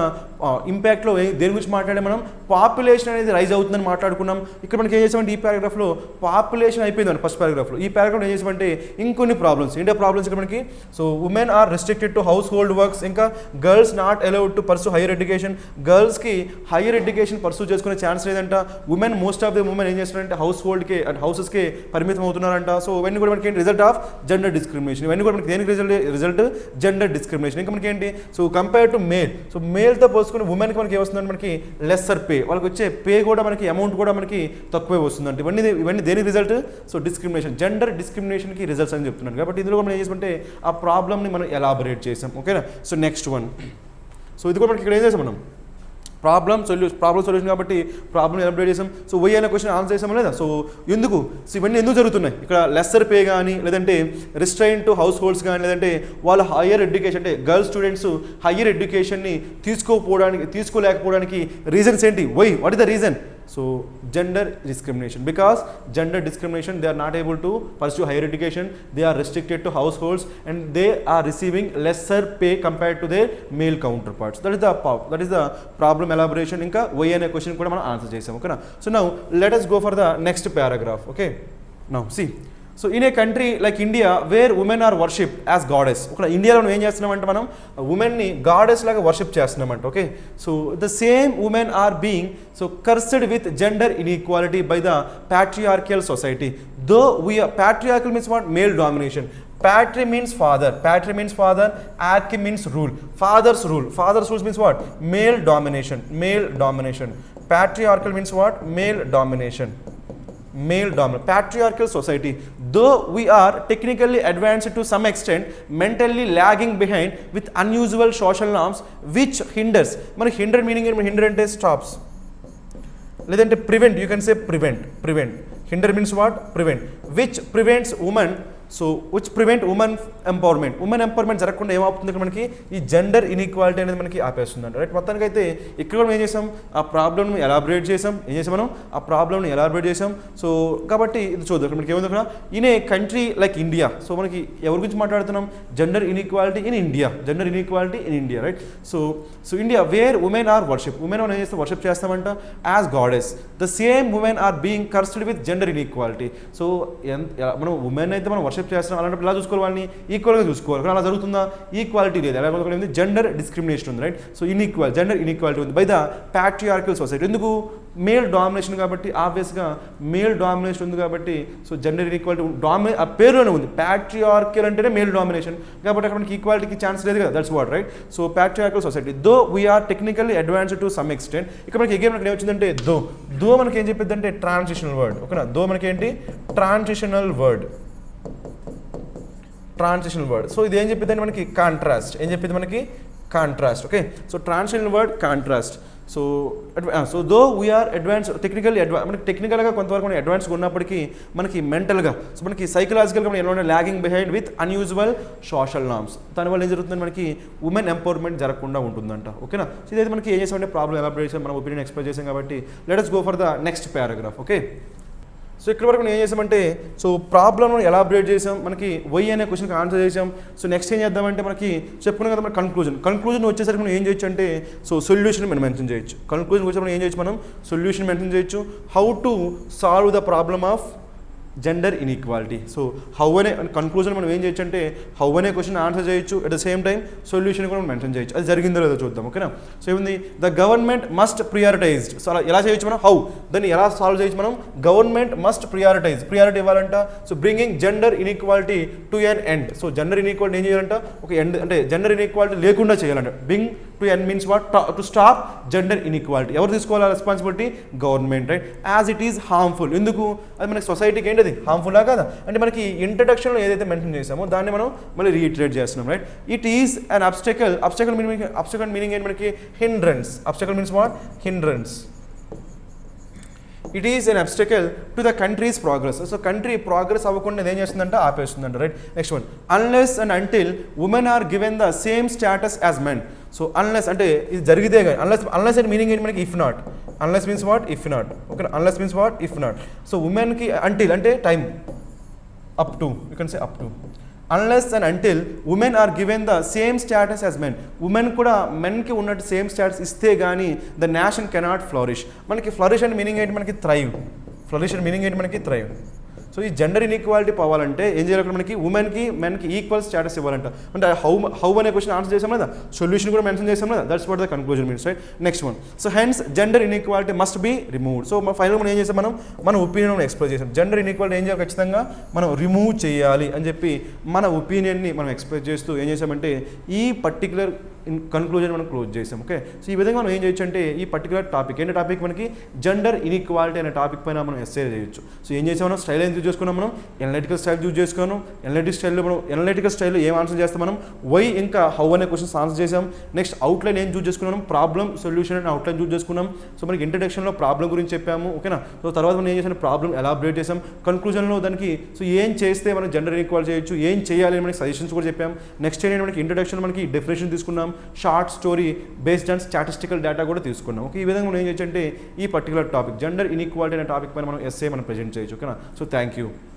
ఇంపాక్ట్లో దేని గురించి మాట్లాడాం మనం, పాపులేషన్ అనేది రైజ్ అవుతుందని మాట్లాడుకున్నాం. ఇక్కడ మనకి ఏం చేసామంటే ఈ పారాగ్రాఫ్లో పాపులేషన్ అయిపోయింది ఫస్ట్ పారాగ్రాఫ్లో. ఈ పారాగ్రాఫ్లో ఏం చేసామంటే ఇంకొన్ని ప్రాబ్లమ్స్, ఏంటో ప్రాబ్లమ్స్ ఇక్కడ మనకి, so women are restricted to household works, ఇంకా girls not allowed to pursue higher education, గర్ల్స్కి హైయర్ ఎడ్యుకేషన్ పర్సూ చేసుకునే ఛాన్స్ లేదంట. Women, most of the women ఏం చేస్తున్నారంటే హౌస్ హోల్డ్కి అండ్ హౌసెస్కి పరిమితం అవుతున్నారంట. సో ఇవన్నీ కూడా మనకి రిజల్ట్ ఆఫ్ జెండర్ డిస్క్రిమినేషన్. ఇవన్నీ కూడా మనకి దేనికి రిజల్ట్ జెండర్ డిస్క్రిమినేషన్. ఇంకా మనకి ఏంటి, so compare to male, so మేల్తో పోల్చుకుని ఉమెన్కి మనకి ఏమొస్తుందంటే మనకి లెస్సర్ పే, వాళ్ళకి వచ్చే పే కూడా మనకి అమౌంట్ కూడా మనకి తక్కువే వస్తుందంటే ఇవన్నీ దేనికి రిజల్ట్, సో డిస్క్రిమినేషన్, జెండర్ డిస్క్రిమినేషన్కి రిజల్ట్స్ అని చెప్తున్నాను. కాబట్టి ఇందులో మనం ఏం చేసామంటే ఆ ప్రాబ్లమ్ని మనం ఎలాబరేట్ చేసాం, ఓకేనా. సో నెక్స్ట్ వన్, సో ఇది కూడా మనకి ఇక్కడ ఏం చేసాం మనం, ప్రాబ్లం సొల్యూషన్ కాబట్టి ప్రాబ్లం ఎలాబరేట్ చేసాం. సో వై అనే క్వశ్చన్ ఆన్సర్ చేసామా లేదా. సో ఎందుకు, సో ఇవన్నీ ఎందుకు జరుగుతున్నాయి ఇక్కడ, లెస్సర్ పే కానీ, లేదంటే రిస్ట్రైన్ టు హౌస్ హోల్డ్స్ కానీ, లేదంటే వాళ్ళు హయ్యర్ ఎడ్యుకేషన్ అంటే గర్ల్స్ స్టూడెంట్స్ హయ్యర్ ఎడ్యుకేషన్ని తీసుకోలేకపోవడానికి రీజన్స్ ఏంటి, why, what is the reason, so gender discrimination, because gender discrimination they are not able to pursue higher education, they are restricted to households and they are receiving lesser pay compared to their male counterparts. That is the problem elaboration. Inka why ane question kuda mana answer chesam, okay na. So now let us go for the next paragraph, okay. Now see, so in a country like India where women are worship as goddess. ఒక ఇండియాలో మనం ఏం చేస్తున్నామంటే మనం ఉమెన్ని goddess లాగా worship చేస్తున్నామంట. Okay, so the same women are being so cursed with gender inequality by the patriarchal society. Though we are patriarchal means what? Male domination. Patri means father. Patri means father. Archy means rule. Father's rule. Father's rules means what? Male domination. Male domination. Patriarchal means what? Male domination. Male dominant. Patriarchal society. Though we are technically advanced to some extent, mentally lagging behind with unusual social norms which hinders. మన hinder meaning ఏంటి? hinder అంటే stops. లేదంటే prevent, you can say prevent. Hinder means what? Prevent. Which prevents women, so which prevent women empowerment. Women empowerment జరగకుండా ఏమవుతుంది ఇక్కడ మనకి? ఈ gender inequality అనేది మనకి ఆపేస్తుందండి. రైట్, మొత్తానికి అయితే ఇక్కడ మనం ఏం చేసాం? ఆ ప్రాబ్లమ్ని ఎలాబరేట్ చేసాం. ఏం చేసాం మనం? ఆ ప్రాబ్లమ్ని ఎలాబరేట్ చేసాం. సో కాబట్టి ఇది చూద్దాం ఇక్కడ మనకి ఏముంది అక్కడ? In a country like India. So మనకి ఎవరి గురించి మాట్లాడుతున్నాం? Gender inequality in India. Gender inequality in India. Right, so India where women are worship. Women మనం ఏం చేస్తాం? వర్షిప్ చేస్తామంట as goddess. The same women are being cursed with gender inequality. So మనం women అయితే మనం వర్షిప్ చేస్తున్నాం, అలాంటి ఎలా చూసుకోవాలి? వాళ్ళని ఈక్వల్గా చూసుకోవాలి. కానీ అలా జరుగుతుందా? ఈక్వాలిటీ లేదు. ఎలా ఉంది? జెండర్ డిస్క్రిమినేషన్ ఉంది. రైట్, సో జెండర్ ఇన్ఈక్వాలిటీ ఉంది బై ద patriarchal society. ఎందుకు? మేల్ డామినేషన్ కాబట్టి, ఆబ్వియస్గా మేల్ డామినేషన్ ఉంది కాబట్టి సో జెండర్ ఇన్ఈక్వాలిటీ ఆ పేరులోనే ఉంది. ప్యాట్రియార్కల్ అంటేనే మేల్ డామినేషన్ కాబట్టి అక్కడ మనకి ఈక్వాలిటీకి ఛాన్స్ లేదు కదా. That's what. Right, so patriarchal society. Though we are technically advanced to some extent. ఇక్కడ మనకి ఎగైన్ మనకి ఏమొచ్చిందంటే దో మనకి ఏం చెప్పిద్ది అంటే ట్రాన్సిషనల్ వర్డ్. ఓకేనా, దో మనకి ఏంటి? Transitional word. సో ఇది ఏం చెప్పింది అంటే మనకి కాంట్రాస్ట్. ఏం చెప్పింది మనకి? Contrast. Okay, so transitional word contrast. So though we are advance technically మనకి టెక్నికల్గా కొంతవరకు మనం అడ్వాన్స్గా ఉన్నప్పటికీ మనకి మెంటల్గా, సో మనకి సైకలాజికల్గా మనం ఎలా logging behind with unusual social norms. దానివల్ల ఏం జరుగుతుందంటే మనకి ఉమెన్ ఎంపవర్మెంట్ జరగకుండా ఉంటుందంట. ఓకేనా, సో ఇదైతే మనకి ఏం చేసామంటే ప్రాబ్లం ఎలాబరేట్ చేసాం, మన ఒపీనియన్ ఎక్స్ప్రెస్ చేసాం కాబట్టి let us go for the next paragraph. Okay, so ఇక్కడ వరకు నేను ఏం చేసామంటే సో ప్రాబ్లమ్ను ఎలాబరేట్ చేసాం, మనకి వై అనే క్వశ్చన్కి ఆన్సర్ చేసాం. సో నెక్స్ట్ ఏం చేద్దామంటే మనకి చెప్పుకున్నాం కదా మన కన్క్లూజన్ వచ్చేసరికి మనం ఏం చేయొచ్చు అంటే సో సొల్యూషన్ మనం మెన్షన్ చేయొచ్చు. కన్క్లూజన్ వచ్చేసరికి ఏం చేయొచ్చు? మనం సొల్యూషన్ మెన్షన్ చేయొచ్చు. How to solve the problem of gender inequality. So how అనే కన్క్లూజన్ మనం ఏం చేయొచ్చు అంటే హౌ అనే క్వశ్చన్ ఆన్సర్ చేయొచ్చు, at the same time solution కూడా మనం మెన్షన్ చేయొచ్చు. అది జరిగిందో లేదో చూద్దాం. ఓకేనా, సో ఏముంది? The government must prioritised. So అలా ఎలా చేయొచ్చు మనం? హౌ, దాన్ని ఎలా సాల్వ్ చేయొచ్చు మనం? గవర్నమెంట్ మస్ట్ ప్రియారిటీ ఇవ్వాలంట. So bringing gender inequality to an end. So gender inequality ఏం చేయాలంట? ఒక ఎండ్ అంటే జెండర్ ఇన్ఈక్వాలిటీ లేకుండా చేయాలంట. Bring to an means what? To stop gender inequality. ఎవరు తీసుకోవాలి responsibility? Government. Right, as it is harmful. ఎందుకు? అది మనకి సొసైటీకి ఏంటి? హార్మ్ఫుల్లా కదా అంటే మనకి ఇంట్రడక్షన్లో ఏదైతే మెన్షన్ చేసామో దాన్ని మనం మళ్ళీ రీఇటరేట్ చేస్తున్నాం. Right, it is an obstacle meaning ఏంటి మనకి? Hindrance. Obstacle means what? Hindrance. It is an obstacle to the country's progress. So country progress అవ్వకుండా ఏం చేస్తుందంటే ఆపేస్తుందంట. Right, next one, unless and until women are given the same status as men. So unless అంటే ఇది జరిగితే కానీ unless అంటే meaning ఏంటి మనకి? If not. Unless means what? If not. Okay, unless means what? If not. So ఉమెన్కి until అంటే time, up to, you can say up to. Unless and until women are given the same status as men. Women కూడా మెన్కి ఉన్నట్టు same status ఇస్తే కానీ the nation cannot flourish. మనకి flourish అంటే meaning ఏంటి మనకి? థ్రైవ్. ఫ్లరిష్ అంటే మీనింగ్ ఏంటి మనకి? థ్రైవ్. సో ఈ జెండర్ ఇన్ఈక్వాలిటీ పోవాలంటే ఏం చేయాలి? మనకి ఉమెన్కి మెన్కి ఈక్వల్ స్టేటస్ ఇవ్వాలంట. అంటే హౌ అనే క్వశ్చన్ ఆన్సర్ చేసాం కదా, సొల్యూషన్ కూడా మెన్షన్ చేసాం కదా. That's what the conclusion means. Right, next one, so hence gender inequality must be removed. So final మనం ఏం చేసాం? మన ఒపీనియన్ ఎక్స్ప్రెస్ చేసాం. జెండర్ ఇన్ఈక్వాలిటీ ఏం చేయాలి? ఖచ్చితంగా మనం రిమూవ్ చేయాలి అని చెప్పి మన ఒపీనియన్ని మనం ఎక్స్ప్రెస్ చేస్తూ ఏం చేసామంటే ఈ పర్టికులర్ కన్క్లూజన్ మనం క్లోజ్ చేసాం. ఓకే, సో ఈ విధంగా మనం ఏం చేయొచ్చు అంటే ఈ పర్టికులర్ టాపిక్ ఏంటి? టాపిక్ మనకి జెండర్ ఇన్ఈక్వాలిటీ అనే టాపిక్ పైన మనం ఎస్సే చేయొచ్చు. సో ఏం చేసాం? మనం స్టైల్ ఏం యూజ్ చేసుకున్నాం? మనం ఎనలిటికల్ స్టైల్ యూజ్ చేసుకున్నాం. ఎనలిటికల్ స్టైల్లో ఏం ఆన్సర్ చేస్తాం? మనం వై ఇంకా హౌ అనే క్వశ్చన్స్ ఆన్సర్ చేసాం. నెక్స్ట్ అవుట్లైన్ ఏం యూజ్ చేసుకున్నాం? ప్రాబ్లమ్ సొల్యూషన్ అని అవుట్లైన్ యూజ్ చేసుకున్నాం. సో మనకి ఇంట్రడక్షన్లో ప్రాబ్లం గురించి చెప్పాము. ఓకేనా, సో తర్వాత మనం ఏం చేసాం? ప్రాబ్లం ఎలాబరేట్ చేసాం. కన్క్లూజన్లో దానికి సో ఏం చేస్తే మనం జెండర్ ఇన్ఈక్వాలిటీ చేయొచ్చు, ఏం చేయాలి అని మనకి సజెషన్స్ కూడా చెప్పాం. నెక్స్ట్ ఏంటంటే మనకి ఇంట్రడక్షన్ మనకి డెఫినేషన్ తీసుకున్నాం. Short story based on statistical data కూడా తీసుకున్నాం. ఓకే, ఈ విధంగా మనం ఏం చేయొచ్చు అంటే ఈ పర్టికులర్ టాపిక్ జెండర్ ఇన్ఈక్వాలిటీ అనే టాపిక్ పైన మనం ఎస్సే మనం ప్రెజెంట్ చేయొచ్చు. ఓకేనా, సో థ్యాంక్ యూ.